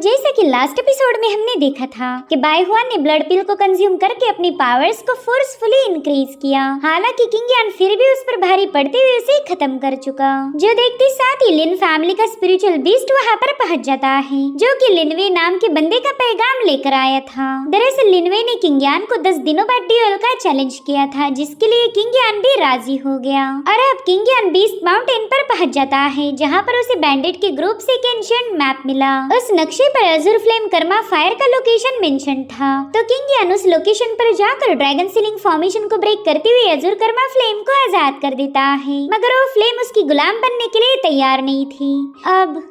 जैसा कि last episode में हमने देखा था कि बायहुआन ने ब्लड पिल को कंज्यूम करके अपनी पावर्स को फोर्सफुली इंक्रीज किया। हालांकि किंग यान फिर भी उस पर भारी पड़ते हुए उसे खत्म कर चुका, जो देखते साथ ही लिन फैमिली का स्पिरिचुअल बीस्ट वहाँ पर पहुँच जाता है, जो कि लिनवे नाम के बंदे का पैगाम लेकर आया था। दरअसल लिनवे ने किंग यान को 10 दिनों बाद ड्यूएल का चैलेंज किया था, जिसके लिए किंग यान भी राजी हो गया। और अब किंग यान बीस्ट माउंटेन पर पहुँच जाता है, जहाँ पर उसे बैंडिट के ग्रुप से एक एंशिएंट मैप मिला। उस नक्शे पर अज़ुर फ्लेम कर्मा फायर का लोकेशन मेंशन था, तो किंग यान उस लोकेशन पर जाकर ड्रैगन सीलिंग फॉर्मेशन को ब्रेक करते हुए अज़ुर कर्मा फ्लेम को आजाद कर देता है, मगर वो फ्लेम उसकी गुलाम बनने के लिए तैयार नहीं थी। अब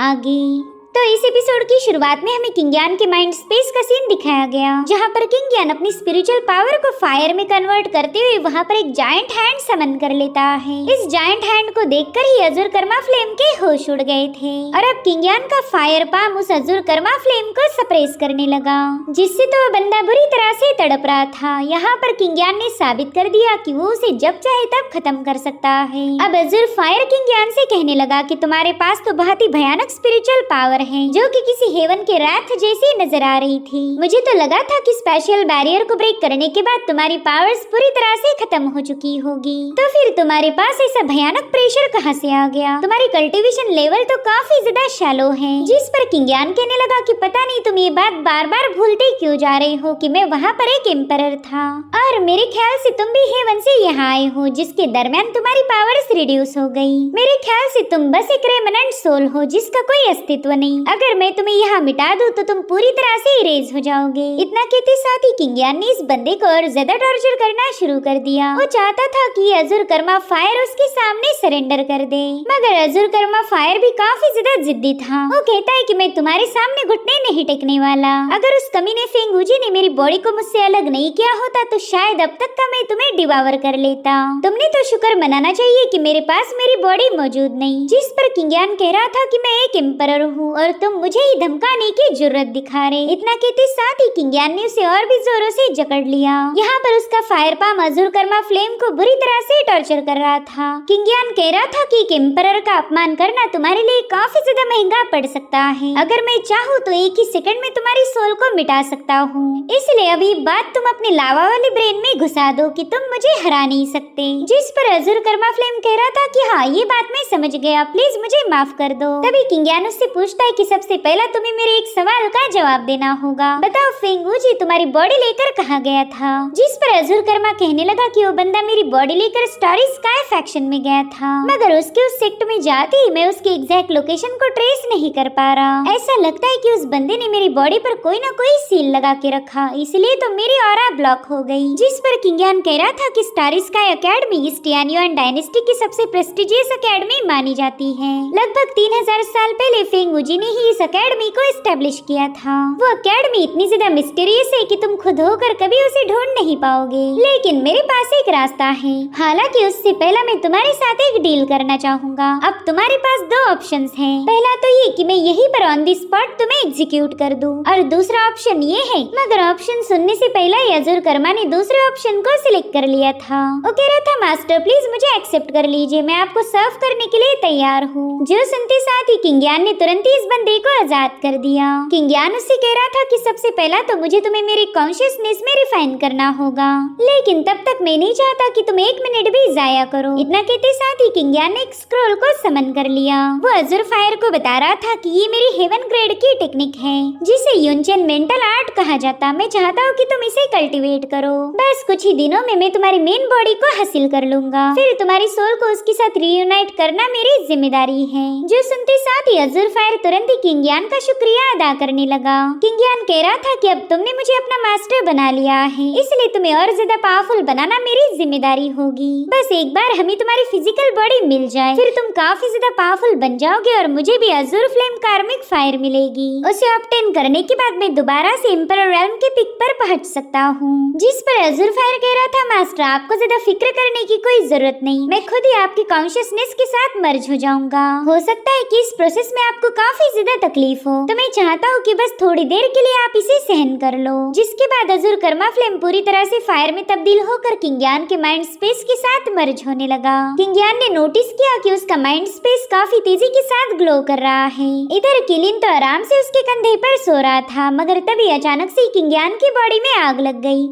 आगे तो इस एपिसोड की शुरुआत में हमें किंग यान के माइंड स्पेस का सीन दिखाया गया, जहाँ पर किंग यान अपनी स्पिरिचुअल पावर को फायर में कन्वर्ट करते हुए वहाँ पर एक जायंट हैंड समन कर लेता है। इस जायंट हैंड को देखकर ही अज़ुर कर्मा फ्लेम के होश उड़ गए थे, और अब किंग यान का फायर पाम उस अज़ुर कर्मा फ्लेम को सप्रेस करने लगा, जिससे तो बंदा बुरी तरह से तड़प रहा था। यहाँ पर किंग यान ने साबित कर दिया कि वो उसे जब चाहे तब खत्म कर सकता है। अब अज़ुर फायर किंग यान से कहने लगा कि तुम्हारे पास तो बहुत ही भयानक स्पिरिचुअल पावर है, जो कि किसी हेवन के रात जैसी नजर आ रही थी। मुझे तो लगा था कि स्पेशल बैरियर को ब्रेक करने के बाद तुम्हारी पावर्स पूरी तरह से खत्म हो चुकी होगी, तो फिर तुम्हारे पास ऐसा भयानक प्रेशर कहां से आ गया? तुम्हारी कल्टीवेशन लेवल तो काफी ज्यादा शैलो है। जिस पर किंग यान कहने लगा कि पता नहीं तुम ये बात बार बार भूलते क्यों जा रहे हो कि मैं वहाँ पर एक एम्परर था, और मेरे ख्याल से तुम भी हेवन से यहाँ आए हो, जिसके दरमियान तुम्हारी पावर्स रिड्यूस हो गई। मेरे ख्याल से तुम बस एक रेमनेंट सोल हो, जिसका कोई अस्तित्व नहीं। अगर मैं तुम्हें यहाँ मिटा दूं तो तुम पूरी तरह से इरेज हो जाओगे। इतना कहते साथ ही किंग यान ने इस बंदे को और ज्यादा टॉर्चर करना शुरू कर दिया। वो चाहता था कि अज़ुर कर्मा फायर उसके सामने सरेंडर कर दे, मगर अज़ुर कर्मा फायर भी काफी ज्यादा जिद्दी था। वो कहता है कि मैं तुम्हारे सामने घुटने नहीं टेकने वाला। अगर उस कमीने फेंग वूजी ने मेरी बॉडी को मुझसे अलग नहीं किया होता तो शायद अब तक का मैं तुम्हें डिवावर कर लेता। तुमने तो शुक्र मनाना चाहिए कि मेरे पास मेरी बॉडी मौजूद नहीं। जिस पर किंग यान कह रहा था कि मैं एक एम्परर हूँ और तुम मुझे ही धमकाने की जरूरत दिखा रहे। इतना कहते साथ ही किंग यान ने उसे और भी जोरों से जकड़ लिया। यहाँ पर उसका फायर पाम अज़ुर कर्मा फ्लेम को बुरी तरह से टॉर्चर कर रहा था। किंग यान कह रहा था कि एक एम्परर का अपमान करना तुम्हारे लिए काफी ज्यादा महंगा पड़ सकता है। अगर मैं चाहूँ तो एक ही सेकंड में तुम्हारी सोल को मिटा सकता हूँ, इसलिए अभी बात तुम अपने लावा वाले ब्रेन में घुसा दो कि तुम मुझे हरा नहीं सकते। जिस पर अज़ुर कर्मा फ्लेम कह रहा था कि हाँ ये बात मैं समझ गया, प्लीज मुझे माफ कर दो। तभी किंग यान उससे पूछता है कि सबसे पहला तुम्हें मेरे एक सवाल का जवाब देना होगा। बताओ फेंग वूजी तुम्हारी बॉडी लेकर कहाँ गया था? जिस पर अज़ुर कर्मा कहने लगा कि वो बंदा मेरी बॉडी लेकर स्टारी स्काई फैक्शन में गया था, मगर उसके उस सेक्ट में जाते ही मैं उसके एग्जैक्ट लोकेशन को ट्रेस नहीं कर पा रहा। ऐसा लगता है कि उस बंदे ने मेरी बॉडी पर कोई ना कोई सील लगा के रखा, इसलिए तो मेरी ऑरा ब्लॉक हो गई। जिस पर किंग यान कह रहा था कि स्टारी स्काई अकेडमी इस टियान्युआन डायनेस्टी की सबसे प्रेस्टिजियस अकेडमी मानी जाती है। लगभग 3000 साल पहले फेंग वूजी ने ही इस अकेडमी को एस्टेब्लिश किया था। वो अकेडमी इतनी ज्यादा मिस्टीरियस है कि तुम खुद होकर कभी उसे ढूंढ नहीं पाओगे, लेकिन मेरे पास एक रास्ता है। हालांकि उससे पहला मैं तुम्हारे साथ एक डील करना चाहूँगा। अब तुम्हारे पास 2 ऑप्शंस हैं। पहला तो ये कि मैं यहीं पर ऑन द स्पॉट तुम्हें एग्जीक्यूट कर दूं, और दूसरा ऑप्शन ये है, मगर ऑप्शन सुनने से पहले ही अज़ुर कर्मा ने दूसरे ऑप्शन को सिलेक्ट कर लिया था। वो कह रहा था मास्टर प्लीज मुझे एक्सेप्ट कर लीजिए, मैं आपको सर्व करने के लिए तैयार हूँ। जो सुनते साथ ही किंग यान ने तुरंत ही इस बंदे को आजाद कर दिया। किंग यान उससे कह रहा था कि सबसे पहला तो मुझे तुम्हें मेरी कॉन्शियसनेस में रिफाइन करना होगा, लेकिन तब तक मैं नहीं चाहता कि तुम 1 मिनट भी जाया करो। इतना कहते साथ ही किंग यान ने एक स्क्रॉल को समन कर लिया। वो अज़ुर फायर को बता रहा था कि ये मेरी हेवन ग्रेड की टेक्निक है, जिसे युनचेन मेंटल आर्ट कहा जाता। मैं चाहता हूँ कि तुम इसे कल्टीवेट करो। बस कुछ ही दिनों में मैं तुम्हारी मेन बॉडी को हासिल कर लूंगा, फिर तुम्हारी सोल को उसके साथ रियूनाइट करना मेरी जिम्मेदारी है। जो सुनते साथ ही अज़ुर फायर तुरंत ही किंग यान का शुक्रिया अदा करने लगा। किंग यान कह रहा था कि अब तुमने मुझे अपना मास्टर बना लिया है, इसलिए तुम्हें और ज्यादा पावरफुल बनाना मेरी जिम्मेदारी होगी। बस एक बार हमें तुम्हारी फिजिकल बॉडी मिल जाए, फिर तुम काफी ज्यादा पावरफुल बन जाओगे और मुझे भी अज़ुर फ्लेम कार्मिक फायर मिलेगी। उसे ऑब्टेन करने के बाद मैं दोबारा से एम्परर रेल्म के पिक पर पहुंच सकता हूँ। जिस पर अज़ुर फायर कह रहा था मास्टर आपको ज्यादा फिक्र करने की कोई जरूरत नहीं, मैं खुद ही आपकी कॉन्शियसनेस के साथ मर्ज हो जाऊंगा। हो सकता है कि इस प्रोसेस में आपको काफी काफी ज्यादा तकलीफ हो, तो मैं चाहता हूँ कि बस थोड़ी देर के लिए आप इसे सहन कर लो। जिसके बाद अजुर कर्मा फ्लेम पूरी तरह से फायर में तब्दील होकर किंगयान के माइंड स्पेस के साथ मर्ज होने लगा। किंगयान ने नोटिस किया कि उसका माइंड स्पेस काफी तेजी के साथ ग्लो कर रहा है। इधर किलिन तो आराम से उसके कंधे पर सो रहा था, मगर तभी अचानक से किंगयान की बॉडी में आग लग गई,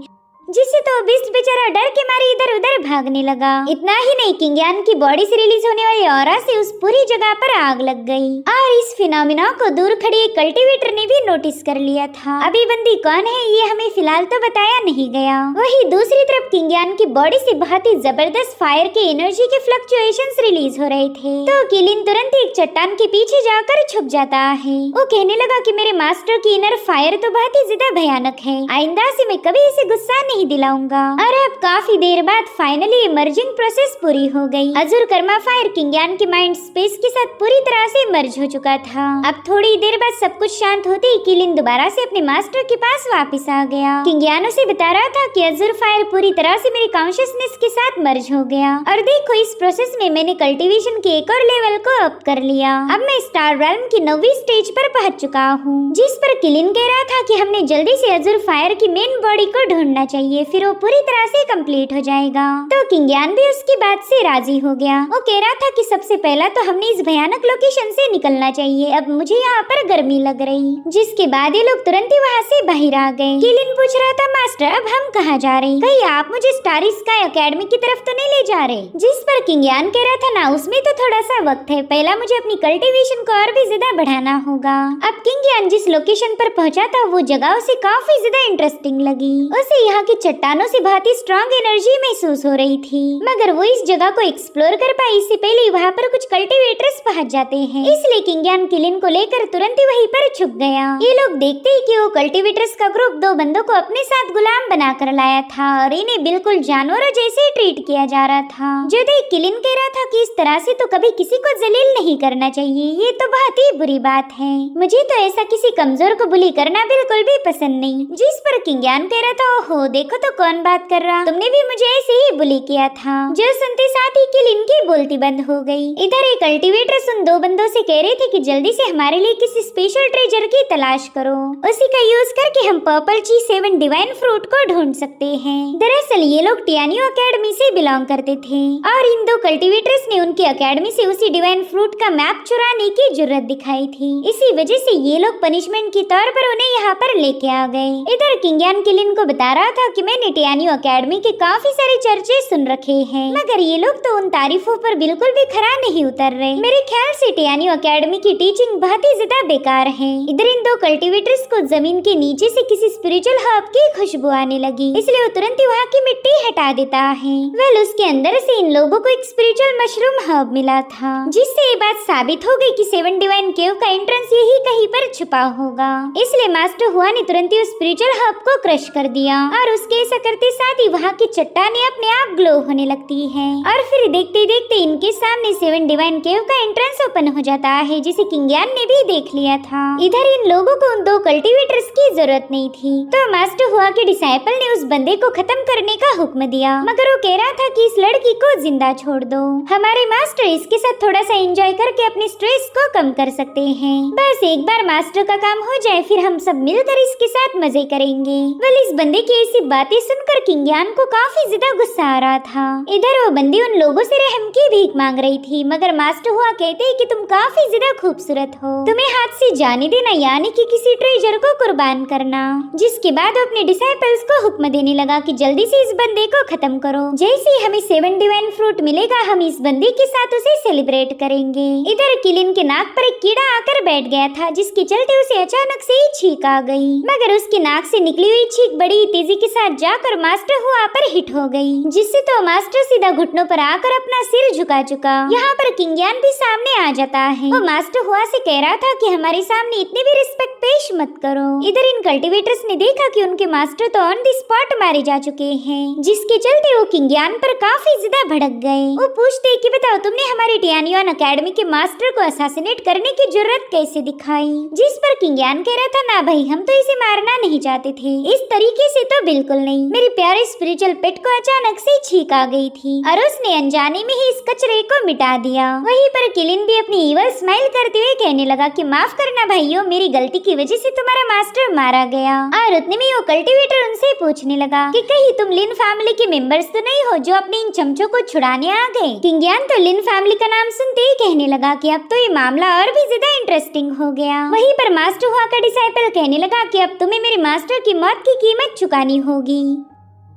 जिससे तो बिस्ट बेचारा डर के मारे इधर उधर भागने लगा। इतना ही नहीं, किंगयान की बॉडी से रिलीज होने वाली ऑरा से उस पूरी जगह पर आग लग गई और इस फिनोमिना को दूर खड़ी एक कल्टीवेटर ने भी नोटिस कर लिया था। अभी बंदी कौन है ये हमें फिलहाल तो बताया नहीं गया। वही दूसरी तरफ किंगयान की बॉडी से बहुत ही जबरदस्त फायर के एनर्जी के फ्लक्चुएशंस रिलीज हो रहे थे, तो किलिन तुरंत एक चट्टान के पीछे जाकर छुप जाता है। वो कहने लगा कि मेरे मास्टर की इनर फायर तो बहुत ही ज्यादा भयानक है, आइंदा से मैं कभी इसे गुस्सा नहीं दिलाऊंगा। और अब काफी देर बाद फाइनली इमर्जिंग प्रोसेस पूरी हो गई। अजुर कर्मा फायर किंगयान के माइंड स्पेस के साथ पूरी तरह से मर्ज हो चुका था। अब थोड़ी देर बाद सब कुछ शांत होते ही किलिन दोबारा से अपने मास्टर के पास वापस आ गया। किंगयान उसे बता रहा था कि अजुर फायर पूरी तरह से मेरी कॉन्शियसनेस के साथ मर्ज हो गया और देखो इस प्रोसेस में मैंने कल्टीवेशन के एक और लेवल को अप कर लिया। अब मैं स्टार रेल्म की 9वीं स्टेज पर पहुंच चुका हूँ। जिस पर किलिन कह रहा था कि हमने जल्दी से अजुर फायर की मेन बॉडी को ढूंढना चाहिए, फिर वो पूरी तरह से कंप्लीट हो जाएगा। तो किंगयान भी उसकी बात से राजी हो गया। वो कह रहा था कि सबसे पहला तो हमने इस भयानक लोकेशन से निकलना चाहिए, अब मुझे यहाँ पर गर्मी लग रही। जिसके बाद ये लोग तुरंत ही वहाँ से बाहर आ गए। किलिन पूछ रहा था मास्टर अब हम कहाँ जा रहे हैं, कहीं आप मुझे स्टार स्काई एकेडमी की तरफ तो नहीं ले जा रहे? जिस पर किंगयान कह रहा था ना उसमें तो थोड़ा सा वक्त है, पहला मुझे अपनी कल्टीवेशन को और भी ज्यादा बढ़ाना होगा। अब किंगयान जिस लोकेशन पर पहुँचा था वो जगह उसे काफी ज्यादा इंटरेस्टिंग लगी। उसे यहाँ की चट्टानों से बहुत ही स्ट्रॉन्ग एनर्जी महसूस हो रही थी, मगर वो इस जगह को एक्सप्लोर कर पाई इससे पहले वहाँ पर कुछ कल्टीवेटर्स पहुँच जाते हैं, इसलिए किंगयान किलिन को लेकर तुरंत ही वहीं पर छुप गया। ये लोग देखते ही कि वो कल्टीवेटर्स का ग्रुप 2 बंदों को अपने साथ गुलाम बनाकर लाया था और इन्हें बिल्कुल जानवरों जैसे ट्रीट किया जा रहा था। जो देख किलिन कह रहा था कि इस तरह से तो कभी किसी को जलील नहीं करना चाहिए, ये तो बहुत ही बुरी बात है, मुझे तो ऐसा किसी कमजोर को बुली करना बिल्कुल भी पसंद नहीं। जिस पर किंगयान कह रहा था ओहो देखो तो कौन बात कर रहा, तुमने भी मुझे ऐसे ही बुली किया था। जो सुनते साथ ही किलिन की बोलती बंद हो गई। इधर एक कल्टीवेटर्स उन 2 बंदों से कह रहे थे कि जल्दी से हमारे लिए किसी स्पेशल ट्रेजर की तलाश करो, उसी का यूज करके हम पर्पल ची 7 डिवाइन फ्रूट को ढूंढ सकते हैं। दरअसल ये लोग टियानियो एकेडमी से बिलोंग करते थे और इन 2 कल्टीवेटर्स ने उनकी एकेडमी से उसी डिवाइन फ्रूट का मैप चुराने की जुर्रत दिखाई थी, इसी वजह से ये लोग पनिशमेंट के तौर पर उन्हें यहाँ पर लेके आ गए। इधर किंगयान किलिन को बता रहा था कि मैंने टियानियो एकेडमी के काफी सारे चर्चे सुन रखे हैं, मगर ये लोग तो उन तारीफों पर बिल्कुल भी खरा नहीं उतर रहे। मेरे ख्याल से टियानियो एकेडमी की टीचिंग बहुत ही ज्यादा बेकार है। इधर इन 2 कल्टीवेटर्स को जमीन के नीचे से किसी स्पिरिचुअल हर्ब की खुशबू आने लगी, इसलिए वो तुरंत ही वहाँ की मिट्टी हटा देता है। वेल उसके अंदर से इन लोगों को एक स्पिरिचुअल मशरूम हर्ब मिला था, जिससे ये बात साबित हो गई कि 7 डिवाइन केव का एंट्रेंस यही कहीं पर छुपा होगा। इसलिए मास्टर हुआ ने तुरंत ही उस स्पिरिचुअल हर्ब को क्रश कर दिया और उसके ऐसा करते साथ ही वहाँ की चट्टानें अपने आप ग्लो होने लगती है और फिर देखते देखते इनके सामने 7 डिवाइन केव का एंट्रेंस ओपन हो जाता है, जिसे किंगयान ने भी देख लिया था। इधर इन लोगों को उन 2 कल्टीवेटर्स की जरूरत नहीं थी, तो मास्टर हुआ के डिसाइपल ने उस बंदे को खत्म करने का हुक्म दिया, मगर वो कह रहा था कि इस लड़की को जिंदा छोड़ दो, हमारे मास्टर इसके साथ थोड़ा सा एंजॉय करके अपने स्ट्रेस को कम कर सकते हैं। बस एक बार मास्टर का काम हो जाए फिर हम सब मिलकर इसके साथ मजे करेंगे। वेल इस बंदे की ऐसी बातें सुनकर किंगयान को काफी ज्यादा गुस्सा आ रहा था। इधर वो बंदी उन लोगों से रहम की भीख मांग रही थी, मगर मास्टर हुआ कहते हैं कि तुम काफी ज्यादा खूबसूरत हो, तुम्हें हाथ से जाने देना यानी कि किसी ट्रेजर को कुर्बान करना। जिसके बाद वो अपने डिसाइपल्स को हुक्म देने लगा कि जल्दी से इस बंदे को खत्म करो, जैसे ही हमें 7 डिवाइन फ्रूट मिलेगा हम इस बंदे के साथ उसे सेलिब्रेट करेंगे। इधर किलिन के नाक पर एक कीड़ा आकर बैठ गया था, जिसके चलते उसे अचानक से ही छींक आ गई, मगर उसके नाक से निकली हुई छींक बड़ी तेजी के साथ जाकर मास्टर हुआ पर हिट हो गई, जिससे तो मास्टर सीधा घुटनों पर आकर अपना सिर झुका चुका। यहाँ पर किंगयान भी सामने आ जाता है। वो मास्टर हुआ से कह रहा था कि हमारे सामने इतनी भी रिस्पेक्ट पेश मत करो। इधर इन कल्टीवेटर्स ने देखा कि उनके मास्टर तो ऑन द स्पॉट मारे जा चुके हैं, जिसके चलते वो किंगयान पर काफी ज्यादा भड़क गए। वो पूछते कि बताओ तुमने हमारे टियानियन एकेडमी के मास्टर को असैसिनेट करने की जरूरत कैसे दिखाई? जिस पर किंगयान कह रहा था ना भाई हम तो इसे मारना नहीं चाहते थे, इस तरीके से तो बिल्कुल बिल्कुल नहीं। मेरी प्यारे स्पिरिचुअल पेट को अचानक से छींक आ गई थी और उसने अनजाने में ही इस कचरे को मिटा दिया। वहीं पर किलिन भी अपनी ईवल स्माइल करते हुए कहने लगा कि माफ करना भाइयों, मेरी गलती की वजह से तुम्हारा मास्टर मारा गया। और उतने में वो कल्टीवेटर उनसे पूछने लगा कि कहीं तुम लिन फैमिली के मेंबर्स तो नहीं हो जो अपने इन चमचों को छुड़ाने आ गए। किंगियान तो लिन फैमिली का नाम सुनते ही कहने लगा कि अब तो ये मामला और भी ज्यादा इंटरेस्टिंग हो गया। वहीं पर मास्टर हुआ का डिसाइपल कहने लगा कि अब तुम्हें मेरे मास्टर की मौत की कीमत चुकानी होगी।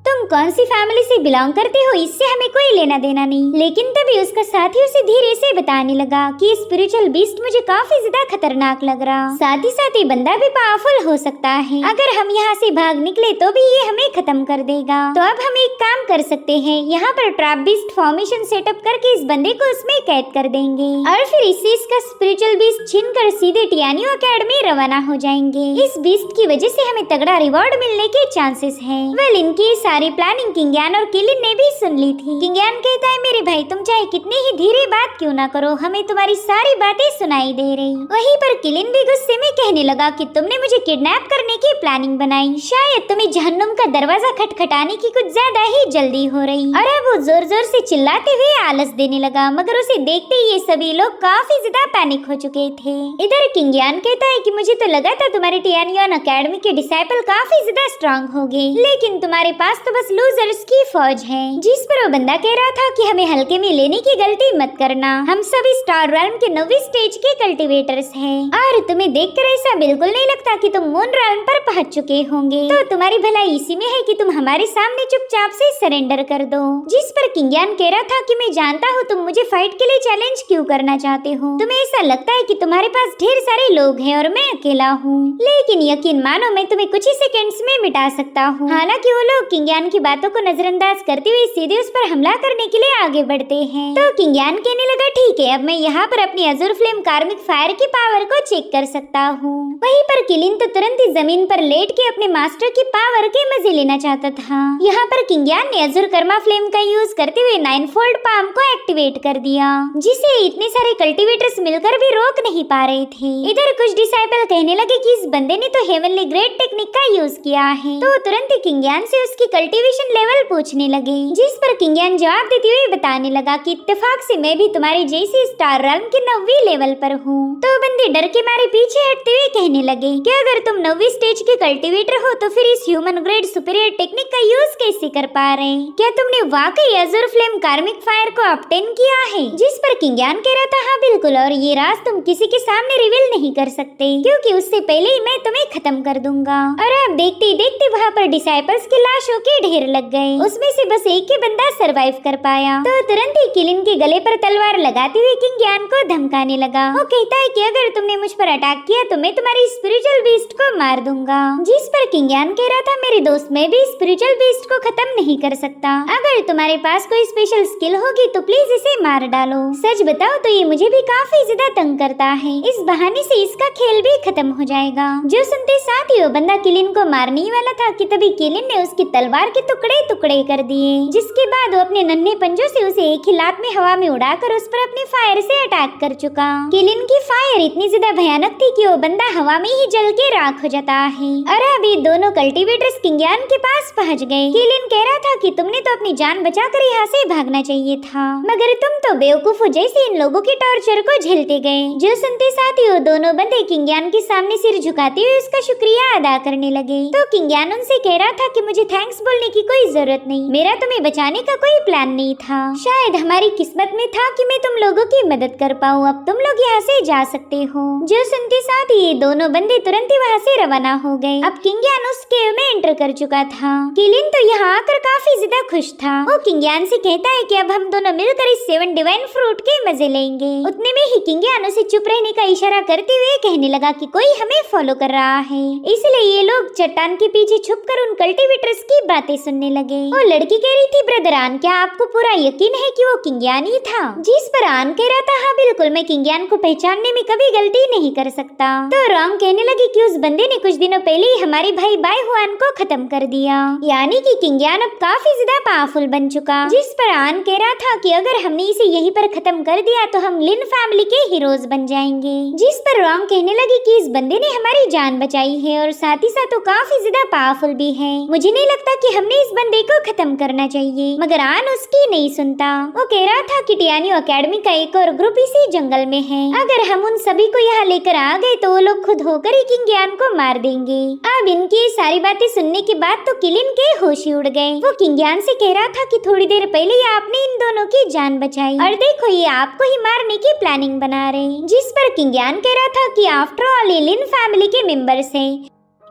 तुम कौन सी फैमिली से बिलोंग करते हो इससे हमें कोई लेना देना नहीं। लेकिन तभी उसका साथी उसे धीरे से बताने लगा कि स्पिरिचुअल बीस्ट मुझे काफी ज्यादा खतरनाक लग रहा, साथ ही बंदा भी पावरफुल हो सकता है। अगर हम यहाँ से भाग निकले तो भी ये हमें खत्म कर देगा। तो अब हम एक काम कर सकते हैं, यहाँ पर ट्रैप बीस्ट फॉर्मेशन सेटअप करके इस बंदे को उसमें कैद कर देंगे और फिर इससे इसका स्पिरिचुअल बीस्ट छीन कर सीधे टियानियो अकेडमी रवाना हो जाएंगे। इस बीस्ट की वजह से हमें तगड़ा रिवॉर्ड मिलने के चांसेस है। वेल, इनकी सारी प्लानिंग किंगियान और किलिन ने भी सुन ली थी। किंगियान कहता है मेरे भाई तुम चाहे कितनी ही धीरे बात क्यों ना करो, हमें तुम्हारी सारी बातें सुनाई दे रही। वहीं पर किलिन भी गुस्से में कहने लगा कि तुमने मुझे किडनैप करने की प्लानिंग बनाई, शायद तुम्हें जहन्नुम का दरवाजा खटखटाने की कुछ ज्यादा ही जल्दी हो रही। और अब वो जोर जोर से चिल्लाते हुए आलस देने लगा, मगर उसे देखते ही ये सभी लोग काफी ज्यादा पैनिक हो चुके थे। इधर किंगियान कहता है कि मुझे तो लगा था तुम्हारे टियानियन अकेडमी के डिसाइपल काफी ज्यादा स्ट्रांग हो गए, लेकिन तुम्हारे पास तो बस लूजर्स की फौज है। जिस पर वो बंदा कह रहा था कि हमें हल्के में लेने की गलती मत करना, हम सभी स्टार रेल्म के 9वीं स्टेज के कल्टीवेटर्स हैं और तुम्हें देखकर ऐसा बिल्कुल नहीं लगता कि तुम मून रेल्म पर पहुंच चुके होंगे। तो तुम्हारी भलाई इसी में है कि तुम हमारे सामने चुपचाप से सरेंडर कर दो। जिस पर किंगियान कह रहा था कि मैं जानता हूँ तुम मुझे फाइट के लिए चैलेंज क्यों करना चाहते हो, तुम्हें ऐसा लगता है कि तुम्हारे पास ढेर सारे लोग हैं और मैं अकेला हूँ, लेकिन यकीन मानो मैं तुम्हें कुछ ही सेकंड्स में मिटा सकता हूँ। हालांकि वो लोग किंगियान की बातों को नजरअंदाज करते हुए सीधे उस पर हमला करने के लिए आगे बढ़ते हैं। तो किंगियान कहने लगा ठीक है, अब मैं यहाँ पर अपनी अजूर फ्लेम कार्मिक फायर की पावर को चेक कर सकता हूँ। वहीं पर किलिन तो तुरंत ही जमीन पर लेट के अपने मास्टर की पावर के मजे लेना चाहता था। यहाँ पर किंगियान ने अजूर कर्मा फ्लेम का यूज करते हुए 9 फोल्ड पाम को एक्टिवेट कर दिया, जिसे इतने सारे कल्टीवेटर्स मिलकर भी रोक नहीं पा रहे थे। इधर कुछ डिसाइपल कहने लगे कि इस बंदे ने तो हेवनली ग्रेट टेक्निक का यूज किया है, तो तुरंत ही किंगियान से उसकी कल्टीवेशन लेवल पूछने लगे। जिस पर किंगियान जवाब देते हुए बताने लगा कि इत्तेफाक से मैं भी तुम्हारे जैसी स्टार रेल्म के 9वीं लेवल पर हूँ। तो बंदे डर के मारे पीछे हटते हुए कहने लगे कि अगर तुम 9वीं स्टेज के कल्टीवेटर हो तो फिर इस ह्यूमन ग्रेड सुपीरियर टेक्निक का यूज कैसे कर पा रहे हैं? क्या तुमने वाकई अजूर फ्लेम कार्मिक फायर को ऑब्टेन किया है? जिस पर किंगियान कह रहा था हाँ बिल्कुल, और ये राज तुम किसी के सामने रिवील नहीं कर सकते क्योंकि उससे पहले ही मैं तुम्हें खत्म कर दूंगा। और अब देखते ही देखते वहाँ पर डिसाइपल्स की लाशों के ढेर लग गए, उसमें से बस एक ही बंदा सरवाइव कर पाया। तो तुरंत ही किलिन के गले पर तलवार लगाते हुए किंगियान को धमकाने लगा। वो कहता है कि अगर तुमने मुझ पर अटैक किया तो मैं तुम्हारी स्पिरिचुअल बीस्ट को मार दूंगा। जिस पर किंगियान कह रहा था मेरे दोस्त, मैं भी स्पिरिचुअल बीस्ट को खत्म नहीं कर सकता, अगर तुम्हारे पास कोई स्पेशल स्किल होगी तो प्लीज इसे मार डालो। सच बताओ तो ये मुझे भी काफी ज्यादा तंग करता है, इस बहाने से इसका खेल भी खत्म हो जाएगा। जो सुनते साथ ही वो बंदा किलिन को मारने ही वाला था कि तभी किलिन ने उसकी तलवार के टुकड़े टुकड़े कर दिए, जिसके बाद वो अपने नन्हे पंजों से उसे एक ही लात में हवा में उड़ाकर उस पर अपने फायर से अटैक कर चुका। किलिन की फायर इतनी ज्यादा भयानक थी कि वो बंदा हवा में ही जल के राख हो जाता है। और अभी दोनों कल्टीवेटर्स किंगियान के पास पहुंच गए। किलिन कह रहा था कि तुमने तो अपनी जान बचाकर यहाँ से भागना चाहिए था, मगर तुम तो बेवकूफ हो जैसे इन लोगों के टॉर्चर को झेलते गए। जो सुनते साथ ही वो दोनों बंदे किंगियान के सामने सिर झुकाते हुए उसका शुक्रिया अदा करने लगे। तो किंगियान उनसे कह रहा था कि मुझे थैंक्स बोलने की कोई जरूरत नहीं, मेरा तुम्हें बचाने का कोई प्लान नहीं था, शायद हमारी किस्मत में था कि मैं तुम लोगों की मदद कर पाऊँ, अब तुम लोग यहाँ से जा सकते हो। जो सुनते साथ ही दोनों बंदे तुरंत ही वहाँ से रवाना हो गए। अब किंगियान उस केव में एंटर कर चुका था। किलिन तो यहाँ आकर काफी ज्यादा खुश था। वो किंगियान से कहता है कि अब हम दोनों मिलकर इस 7 डिवाइन फ्रूट के मजे लेंगे। उतने में ही किंगियान उसे चुप रहने का इशारा करते हुए कहने लगा कि कोई हमें फॉलो कर रहा है, इसलिए ये लोग चट्टान के पीछे छुपकर उन कल्टीवेटर्स की बातें सुनने लगे। वो लड़की कह रही थी ब्रदर आन, क्या आपको पूरा यकीन है कि वो किंगियान ही था? जिस पर आन कह रहा था हाँ बिल्कुल, मैं किंगियान को पहचानने में कभी गलती नहीं कर सकता। तो रॉन्ग कहने लगी कि उस बंदे ने कुछ दिनों पहले ही हमारे भाई बाई हुआन को खत्म कर दिया, यानी कि किंग यान अब काफी ज्यादा पावरफुल बन चुका। जिस पर आन कह रहा था कि अगर हमने इसे यहीं पर खत्म कर दिया तो हम लिन फैमिली के हीरोज बन जाएंगे। जिस पर रॉन्ग कहने लगी कि इस बंदे ने हमारी जान बचाई है और साथ ही साथ वो काफी ज्यादा पावरफुल भी है। मुझे नहीं लगता कि हमने इस बंदे को खत्म करना चाहिए, मगर आन उसकी नहीं सुनता। वो कह रहा था कि टियानियो एकेडमी का एक और ग्रुप इसी जंगल में है, अगर हम उन सभी को यहाँ लेकर आ गए तो वो लोग खुद होकर ही किंग यान को मार देंगे। अब इनकी ये सारी बातें सुनने के बाद तो किलिन के होश ही उड़ गए। वो किंग यान से कह रहा था कि थोड़ी देर पहले ही आपने इन दोनों की जान बचाई और देखो ये आपको ही मारने की प्लानिंग बना रहे। जिस पर किंग यान कह रहा था कि आफ्टर ऑल ये लिन फैमिली के मेंबर्स हैं,